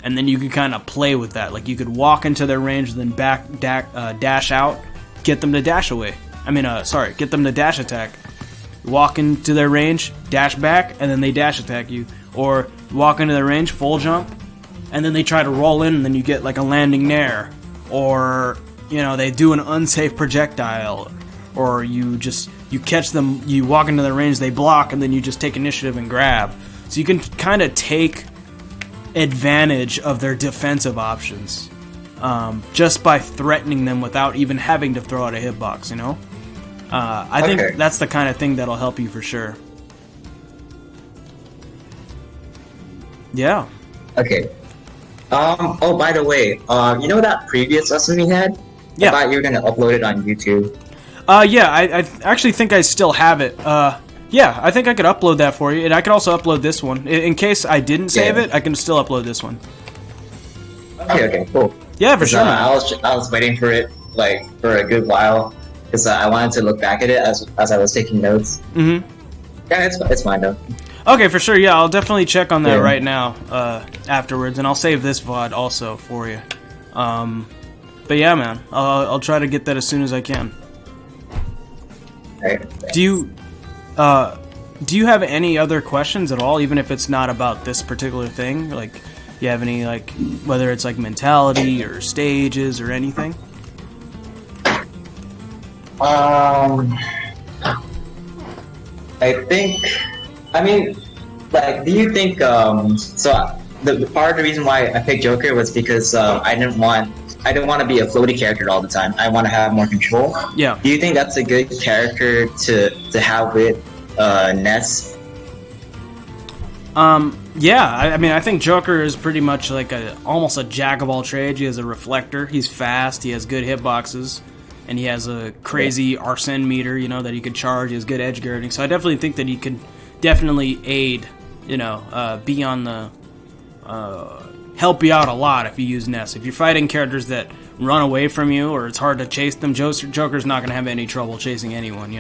And then you can kind of play with that. Like, you could walk into their range, then dash out, get them to dash away. Get them to dash attack. Walk into their range, dash back, and then they dash attack you. Or walk into their range, full jump, and then they try to roll in, and then you get like a landing nair. Or, they do an unsafe projectile. Or you catch them, you walk into their range, they block, and then you just take initiative and grab. So you can kind of take advantage of their defensive options just by threatening them without even having to throw out a hitbox, I think that's the kind of thing that'll help you for sure. Yeah. Okay. Oh, by the way, you know that previous lesson we had? Yeah. I thought you were gonna upload it on YouTube. Yeah, I actually think I still have it. Yeah, I think I could upload that for you, and I could also upload this one. In case I didn't save it, I can still upload this one. Okay, cool. Yeah, for sure. I was waiting for it, like, for a good while, because I wanted to look back at it as I was taking notes. Mm-hmm. Yeah, it's fine, though. Okay, for sure, yeah, I'll definitely check on that right now, afterwards, and I'll save this VOD also for you. But yeah, man, I'll try to get that as soon as I can. Right. Do you have any other questions at all, even if it's not about this particular thing? Like, you have any, like, whether it's like mentality or stages or anything? Do you think, so the part of the reason why I picked Joker was because I didn't want to be a floaty character all the time. I want to have more control. Yeah. Do you think that's a good character to have with Ness? Yeah, I think Joker is pretty much like almost a jack of all trades. He has a reflector, he's fast, he has good hitboxes, and he has a crazy Arsene meter, that he could charge. He has good edge guarding, so I definitely think that he could definitely aid, be on the, help you out a lot if you use Ness. If you're fighting characters that run away from you or it's hard to chase them, Joker's not going to have any trouble chasing anyone,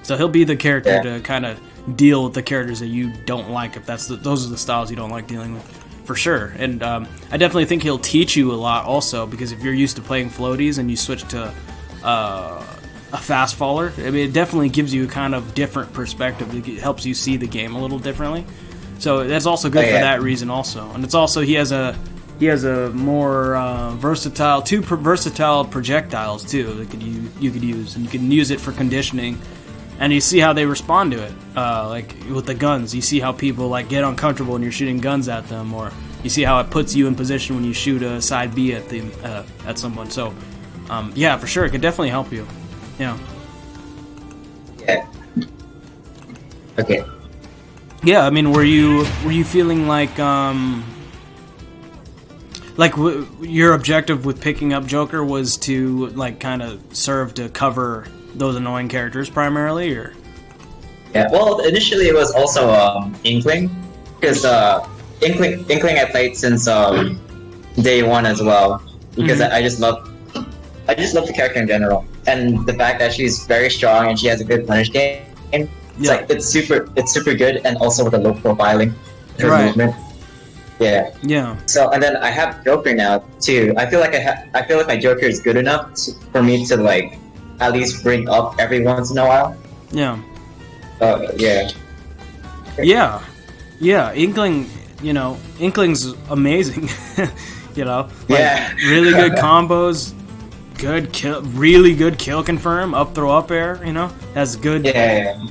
So he'll be the character to kind of deal with the characters that you don't like, if those are the styles you don't like dealing with, for sure. And I definitely think he'll teach you a lot also, because if you're used to playing floaties and you switch to a fast faller, it definitely gives you a kind of different perspective. It helps you see the game a little differently. So that's also good for that reason also. And it's also, he has a more versatile projectiles too that you could use, and you can use it for conditioning. And you see how they respond to it, like with the guns. You see how people like get uncomfortable when you're shooting guns at them, or you see how it puts you in position when you shoot a side B at someone. So, yeah, for sure, it could definitely help you. Yeah. Yeah. Okay. Yeah, were you feeling like your objective with picking up Joker was to like kind of serve to cover those annoying characters primarily, or? Yeah, well, initially it was also Inkling, because Inkling I played since day one as well, because I just love the character in general, and the fact that she's very strong and she has a good punish game. It's super good, and also with the low profiling, her movement. Yeah. Yeah. So, and then I have Joker now too. I feel like my Joker is good enough for me to like at least bring up every once in a while. Yeah. Yeah. Yeah. Inkling, Inkling's amazing. Really good combos, good kill, really good kill confirm, up throw up air. Has good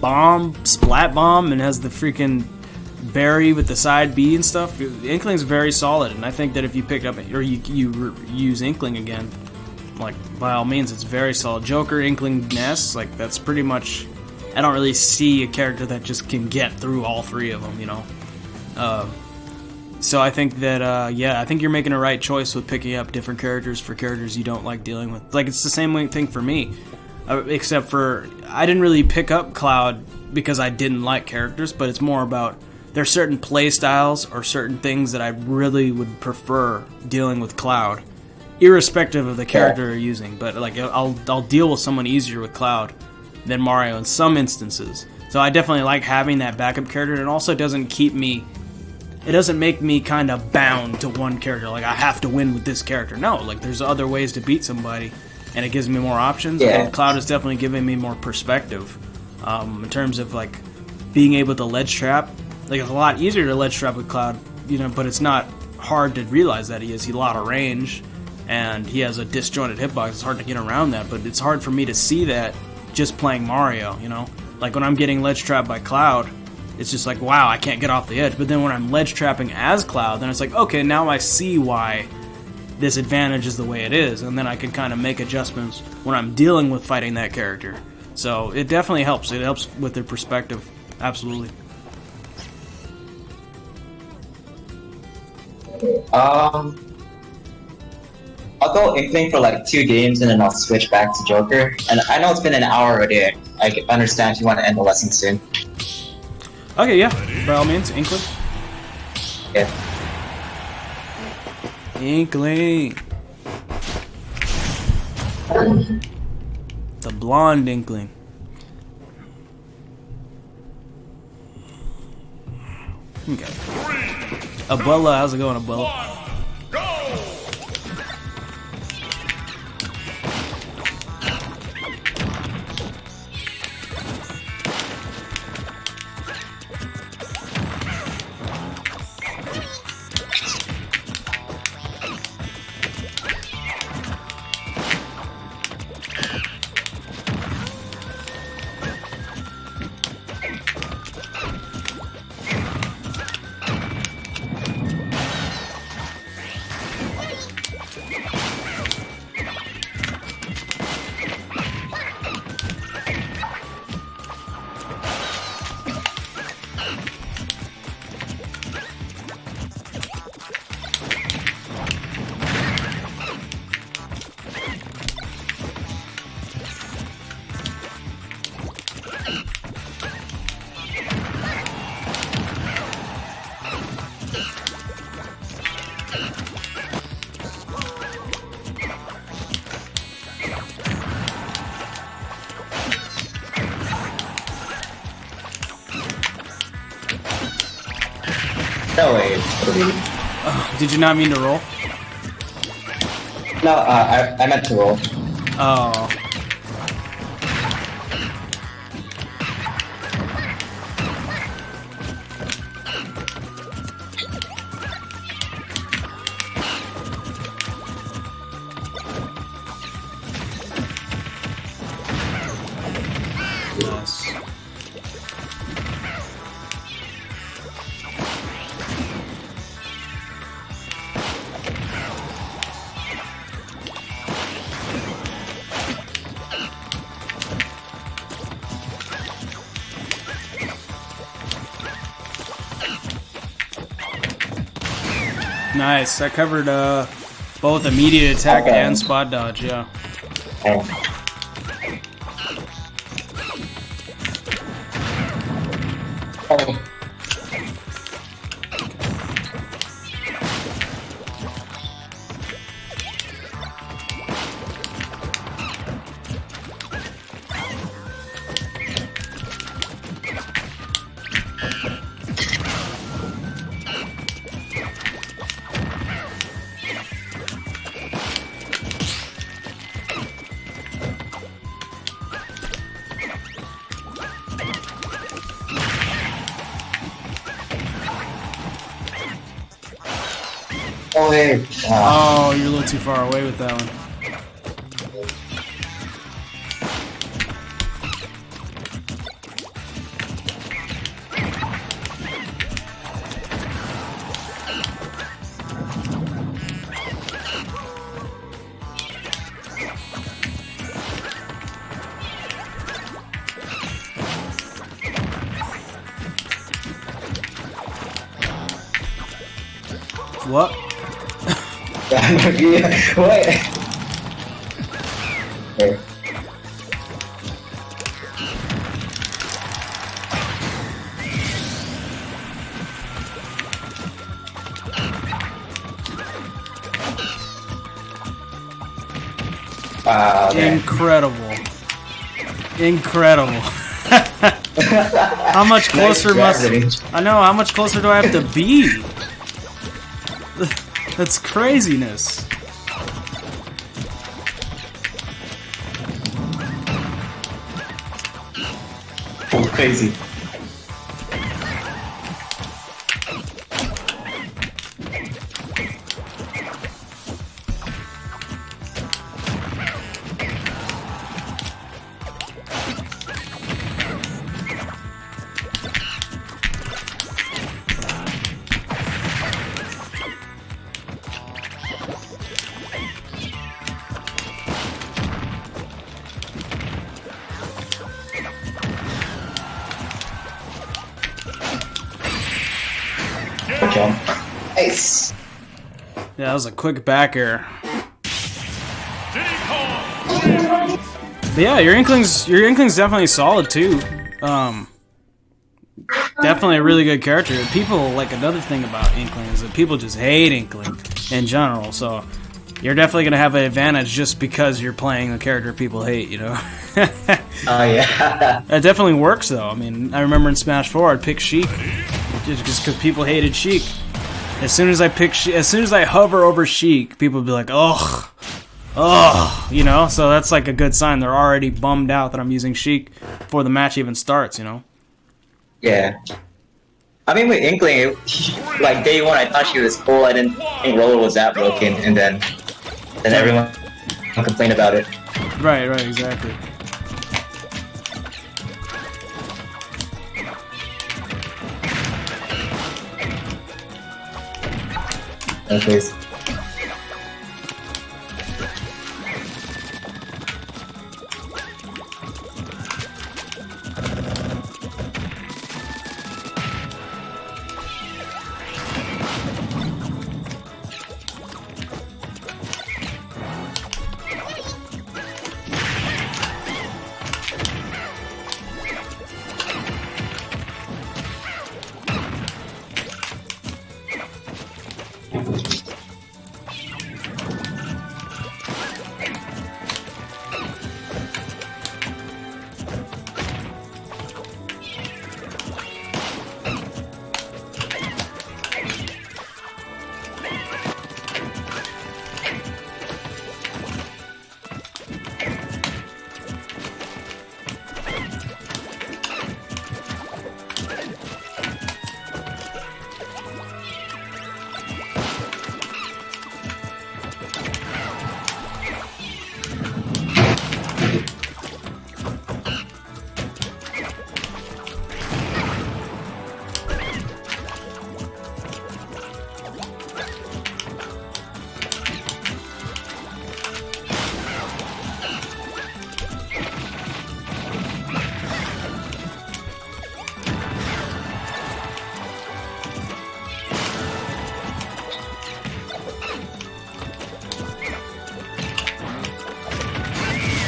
bomb, splat bomb, and has the freaking berry with the side B and stuff. Inkling's very solid, and I think that if you pick up or you use Inkling again, like, by all means, it's very solid. Joker, Inkling, Ness, like, that's pretty much... I don't really see a character that just can get through all three of them, So I think that, I think you're making a right choice with picking up different characters for characters you don't like dealing with. Like, it's the same thing for me, except for I didn't really pick up Cloud because I didn't like characters, but it's more about there's certain play styles or certain things that I really would prefer dealing with Cloud, irrespective of the character you're using. But like, I'll deal with someone easier with Cloud than Mario in some instances. So I definitely like having that backup character, and it also doesn't keep me... It doesn't make me kind of bound to one character, like I have to win with this character. No, like there's other ways to beat somebody, and it gives me more options. Yeah. And Cloud is definitely giving me more perspective in terms of like being able to ledge trap. Like it's a lot easier to ledge trap with Cloud, you know, but it's not hard to realize that he has a lot of range, and he has a disjointed hitbox. It's hard to get around that, but it's hard for me to see that just playing Mario, you know? Like when I'm getting ledge trapped by Cloud, it's just like, wow, I can't get off the edge. But then when I'm ledge trapping as Cloud, then it's like, okay, now I see why this advantage is the way it is, and then I can kind of make adjustments when I'm dealing with fighting that character. So it definitely helps. It helps with their perspective. Absolutely. I'll go Inkling for like 2 games and then I'll switch back to Joker. And I know it's been an hour already. I understand if you want to end the lesson soon. Okay, yeah. By all means, Inkling. Yeah. Inkling. The blonde Inkling. Okay. Abuela, how's it going, Abuela? No way. Did you not mean to roll? No, I meant to roll. Oh. Nice. Nice. That covered both immediate attack Okay. and spot dodge, yeah. Oh. Oh. Oh, wait. Oh, you're a little too far away with that one. What? Wait. Okay. Okay. Incredible. Incredible. How much closer nice must I know? How much closer do I have to be? That's craziness. Crazy. Jump. Nice. Yeah, that was a quick back air. But yeah, your Inkling's definitely solid too. Definitely a really good character. People, like, another thing about Inkling is that people just hate Inkling in general. So you're definitely gonna have an advantage just because you're playing the character people hate. You know. Oh yeah. That definitely works though. I mean, I remember in Smash 4 I'd pick Sheik just because people hated Sheik. As soon as I hover over Sheik, people would be like, "Ugh, ugh," you know. So that's like a good sign. They're already bummed out that I'm using Sheik before the match even starts. You know. Yeah. I mean, with Inkling, like day one, I thought she was cool. I didn't think roller was that broken, and then everyone complained about it. Right, exactly. Anyways.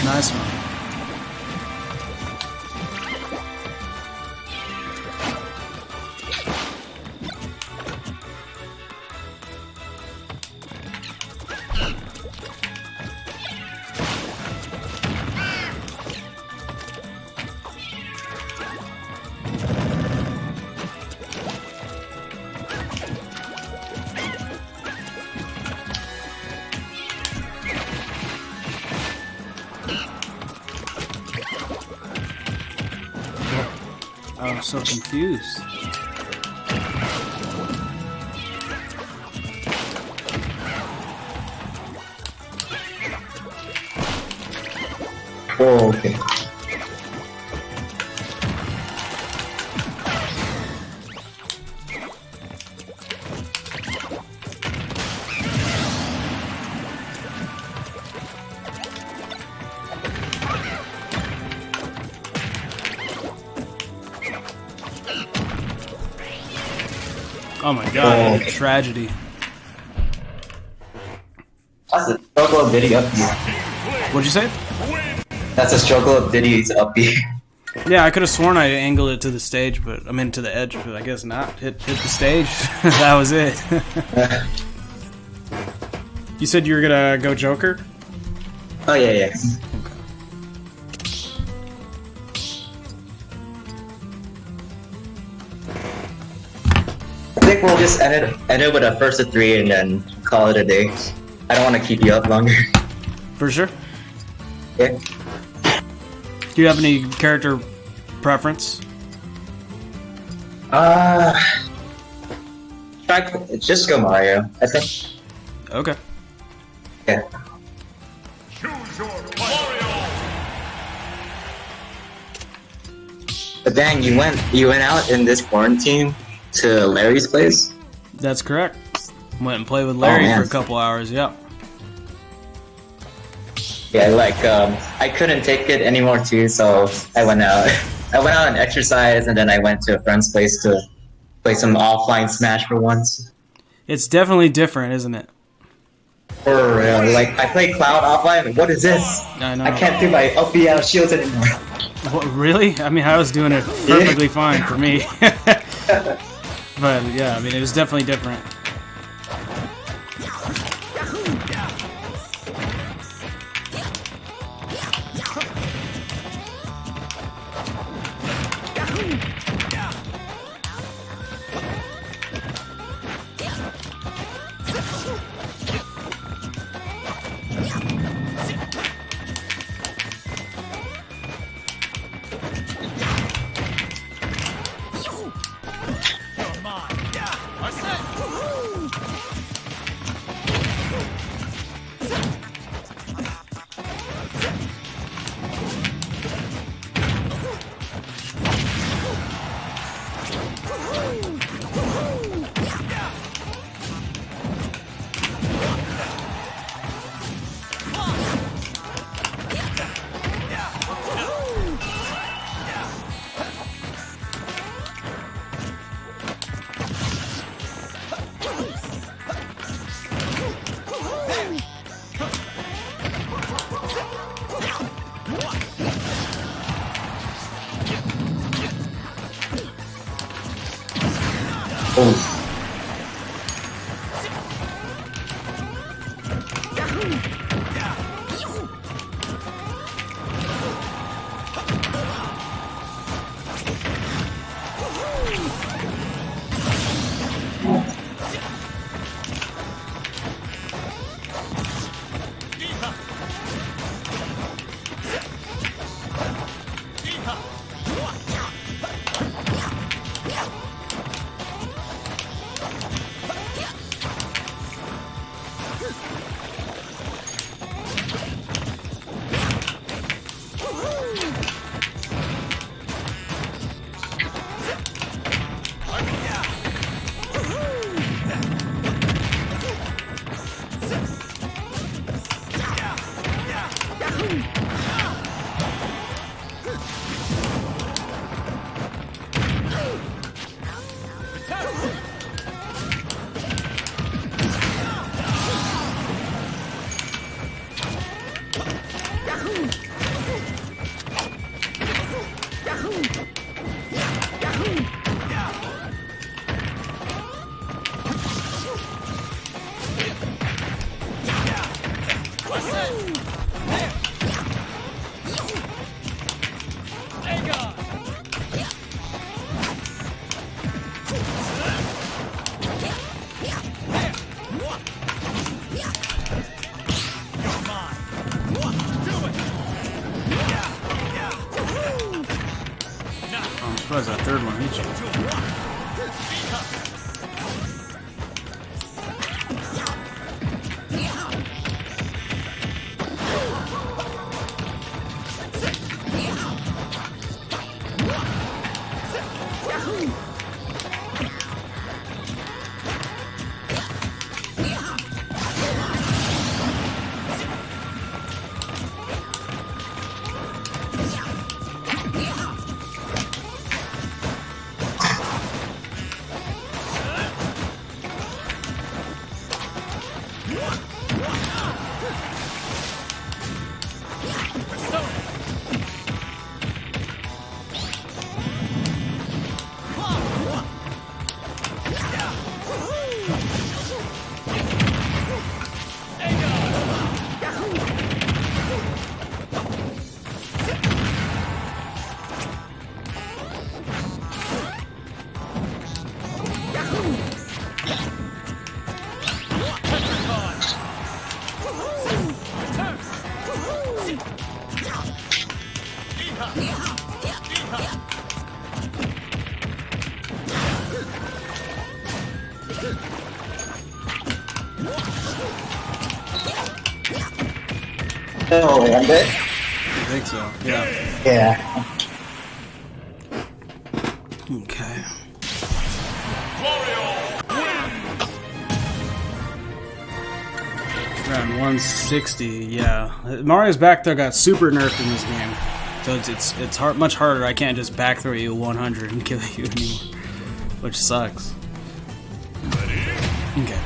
Nice one. I'm so confused. Oh, okay. Oh my god, Oh, what a okay. tragedy. That's a struggle of Diddy up here. What'd you say? That's a struggle of Diddy's up here. Yeah, I could have sworn I angled it to the stage, but I mean to the edge, but I guess not. Hit the stage. That was it. You said you were gonna go Joker? Oh yeah, yeah. think we'll just end it with a first of 3 and then call it a day. I don't want to keep you up longer. For sure. Yeah. Do you have any character preference? Just go Mario, I think. Okay. Yeah. Choose your Mario. But dang, you went out in this quarantine to Larry's place? That's correct. Went and played with Larry man. for a couple hours, yeah. Yeah, like, I couldn't take it anymore too, so I went out. I went out and exercised, and then I went to a friend's place to play some offline Smash for once. It's definitely different, isn't it? For real, like, I play Cloud offline, what is this? I know. I can't do my LPL shields anymore. What, really? I mean, I was doing it perfectly fine for me. But yeah, I mean, it was definitely different. You're mine. Are set. Oh. I'm surprised that third one hit you. Clock. Oh, end it? I think so. Yeah. Yeah. Okay. Around 160. Yeah. Mario's back throw got super nerfed in this game, so it's much harder. I can't just back throw you 100 and kill you anymore, which sucks. Okay.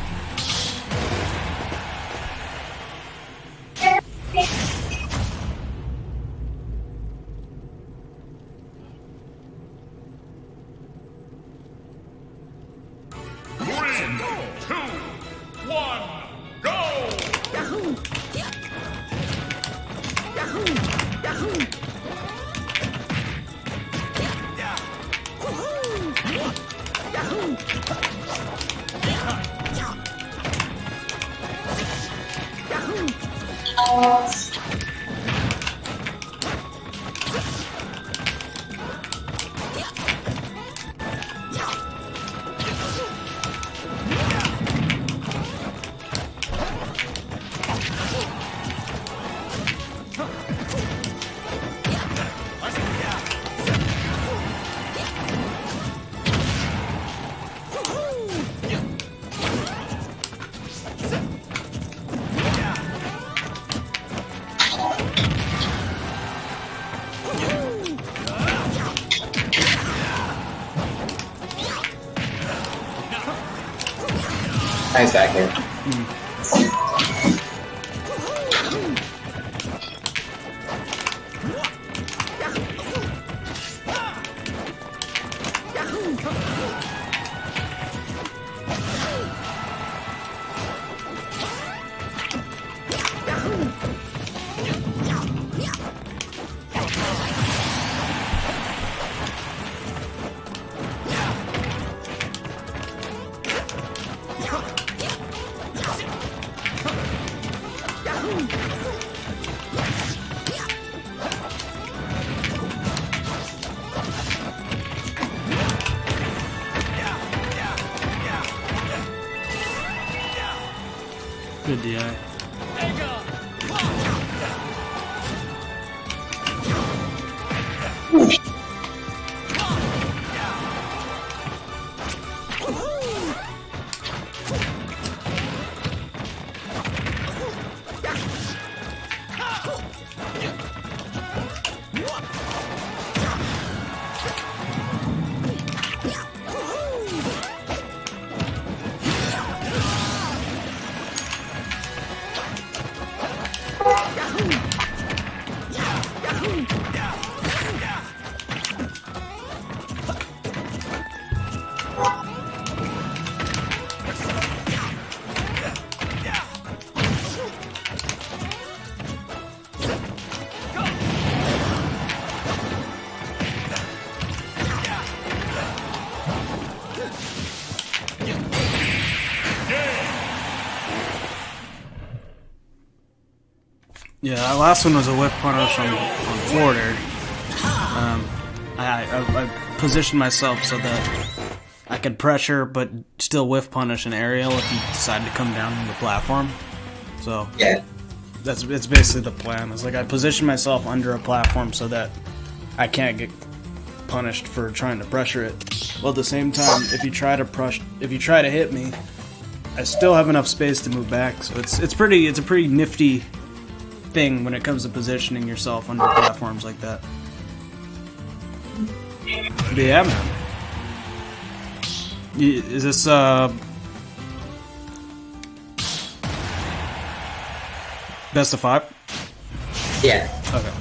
Nice back here. Good DI. Yeah, that last one was a whiff punish on forward air. I positioned myself so that I could pressure but still whiff punish an aerial if he decided to come down on the platform. So Yeah. it's basically the plan. It's like I position myself under a platform so that I can't get punished for trying to pressure it. Well, at the same time, if you try to hit me, I still have enough space to move back. So it's a pretty nifty thing when it comes to positioning yourself under platforms like that. But yeah, man. Is this best of 5? Yeah. Okay.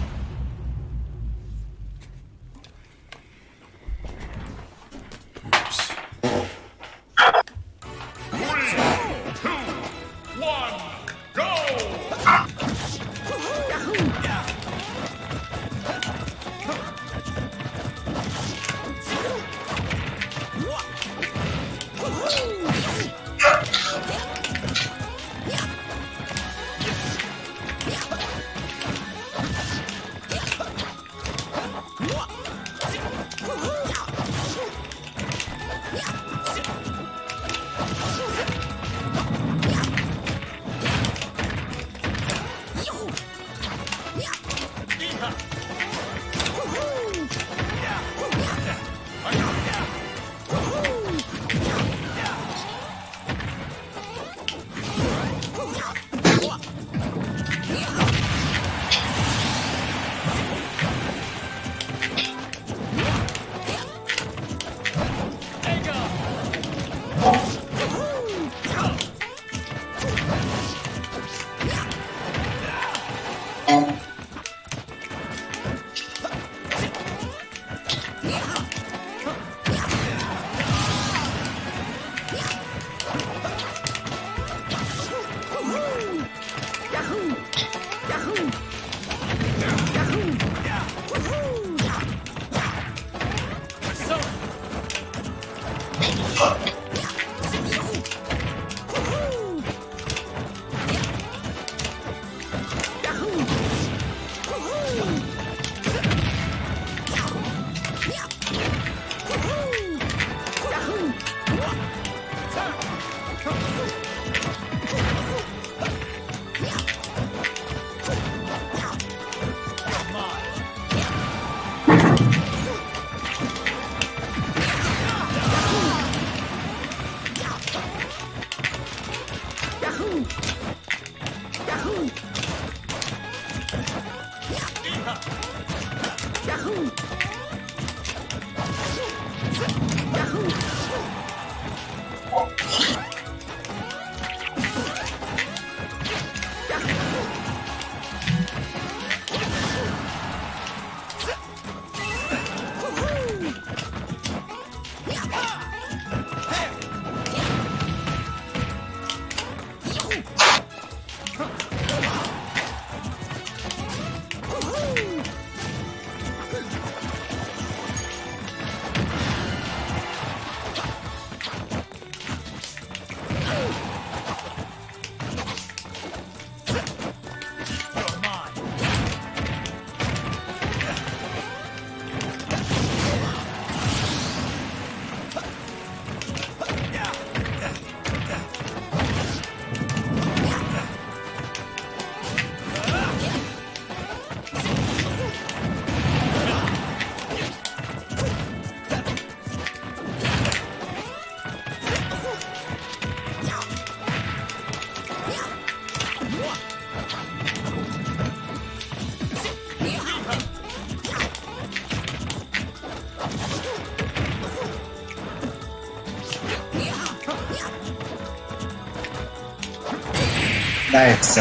Nice.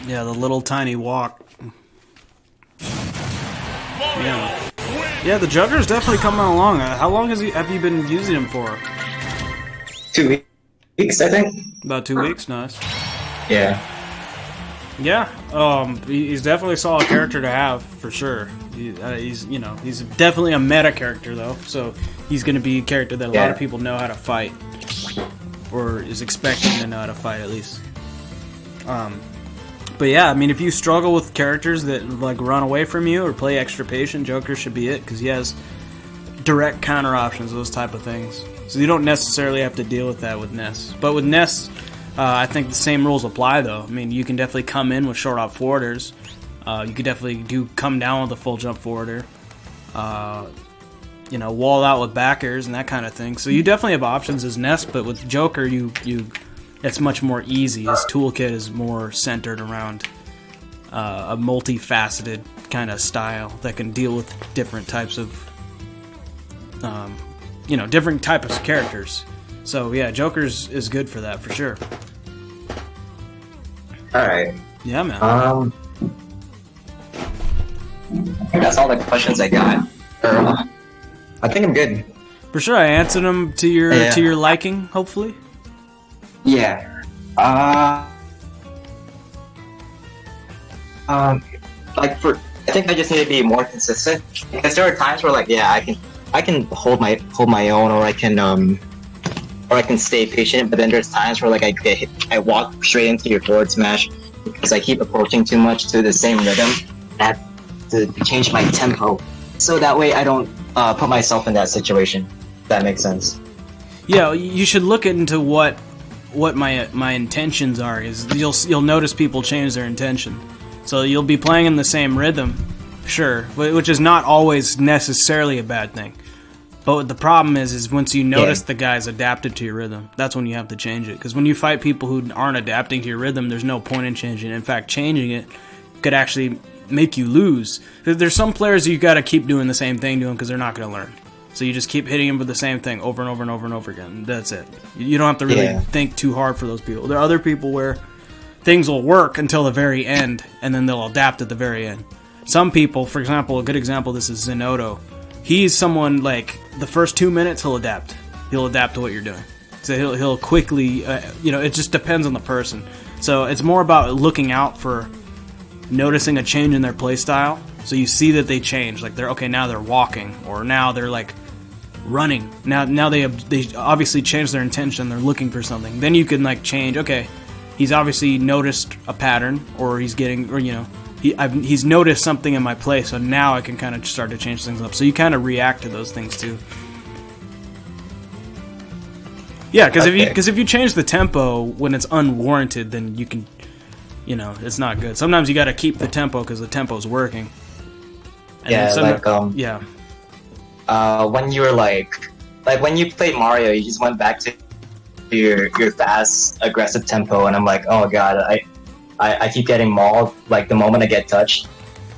Yeah, the little tiny walk. Yeah, yeah. The Joker's definitely coming along. How long have you been using him for? 2 weeks, I think. About 2 weeks. Nice. Yeah. Yeah. He's definitely a solid character to have for sure. He's he's definitely a meta character though, so he's going to be a character that a lot of people know how to fight, or is expecting to know how to fight at least. But yeah, I mean, if you struggle with characters that like run away from you or play extra patient, Joker should be it because he has direct counter options, those type of things. So you don't necessarily have to deal with that with Ness. But with Ness, I think the same rules apply though. I mean, you can definitely come in with short hop forwarders. You could definitely come down with a full jump forwarder. Wall out with backers and that kind of thing. So you definitely have options as Ness, but with Joker, it's much more easy. His toolkit is more centered around a multifaceted kind of style that can deal with different types of, different types of characters. So yeah, Joker's is good for that for sure. All right. Yeah, man. I think that's all the questions I got. I think I'm good. For sure, I answered them to your liking, hopefully. Yeah. I think I just need to be more consistent because there are times where I can hold my own, or I can stay patient, but then there's times where I walk straight into your forward smash because I keep approaching too much to the same rhythm. I have to change my tempo so that way I don't put myself in that situation. If that makes sense. Yeah, you should look into what my intentions are. Is you'll notice people change their intention. So you'll be playing in the same rhythm, sure, which is not always necessarily a bad thing. But the problem is once you notice the guy's adapted to your rhythm, that's when you have to change it. Because when you fight people who aren't adapting to your rhythm, there's no point in changing it. In fact, changing it could actually make you lose. There's some players you got to keep doing the same thing to them because they're not going to learn. So you just keep hitting them with the same thing over and over and over and over again. That's it. You don't have to really think too hard for those people. There are other people where things will work until the very end, and then they'll adapt at the very end. Some people, for example, a good example of this is Zenotto. He's someone like the first 2 minutes he'll adapt. He'll adapt to what you're doing. So he'll quickly, it just depends on the person. So it's more about looking out for noticing a change in their playstyle. So you see that they change, like now they're walking, or now they're like running. Now they obviously changed their intention. They're looking for something. Then you can like change. Okay, he's obviously noticed a pattern, or he's getting, or he's noticed something in my play. So now I can kind of start to change things up. So you kind of react to those things too. Yeah, because if you change the tempo when it's unwarranted, then you can, it's not good. Sometimes you got to keep the tempo because the tempo's working. And when you were like when you played Mario, you just went back to your fast, aggressive tempo, and I'm like, oh god, I keep getting mauled like the moment I get touched.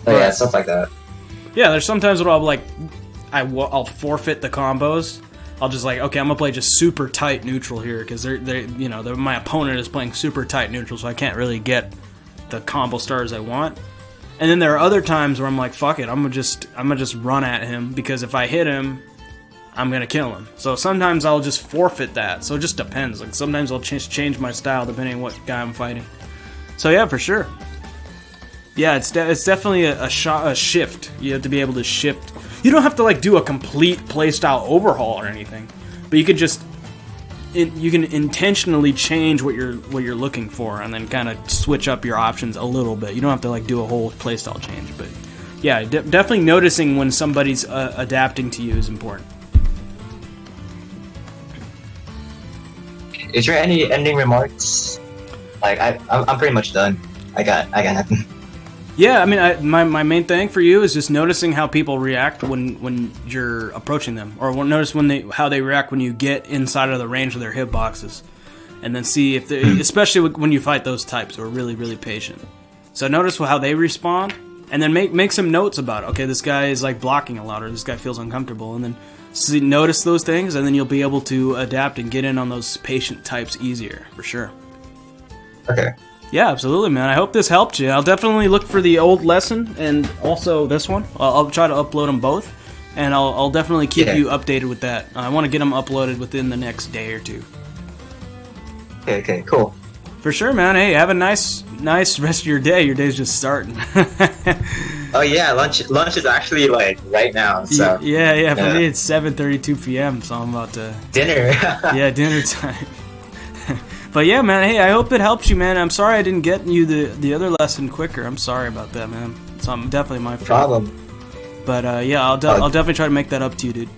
But yeah, stuff like that. Yeah, there's sometimes where I'll forfeit the combos. I'll just like, okay, I'm gonna play just super tight neutral here because my opponent is playing super tight neutral, so I can't really get the combo stars I want. And then there are other times where I'm like, fuck it, I'm gonna just run at him because if I hit him, I'm gonna kill him. So sometimes I'll just forfeit that. So it just depends. Like sometimes I'll change my style depending on what guy I'm fighting. So yeah, for sure. Yeah, it's definitely a shift. You have to be able to shift. You don't have to like do a complete playstyle overhaul or anything, but you could just you can intentionally change what you're looking for, and then kind of switch up your options a little bit. You don't have to like do a whole playstyle change, but yeah, definitely noticing when somebody's adapting to you is important. Is there any ending remarks? Like I'm pretty much done. I got nothing. Yeah, I mean, my main thing for you is just noticing how people react when you're approaching them, or notice how they react when you get inside of the range of their hitboxes, and then see if they, especially when you fight those types who are really, really patient. So notice how they respond, and then make some notes about it. Okay, this guy is like blocking a lot, or this guy feels uncomfortable, and then notice those things, and then you'll be able to adapt and get in on those patient types easier, for sure. Okay. Yeah, absolutely, man. I hope this helped you. I'll definitely look for the old lesson and also this one. I'll try to upload them both, and I'll definitely keep you updated with that. I want to get them uploaded within the next day or two. Okay, cool. For sure, man. Hey, have a nice rest of your day. Your day's just starting. Oh yeah, lunch is actually like right now. So yeah. For me, it's 7:32 p.m. So I'm about to dinner. Yeah, dinner time. But yeah, man, hey, I hope it helps you, man. I'm sorry I didn't get you the other lesson quicker. I'm sorry about that, man. It's definitely my fault. Problem. But yeah, I'll definitely try to make that up to you, dude.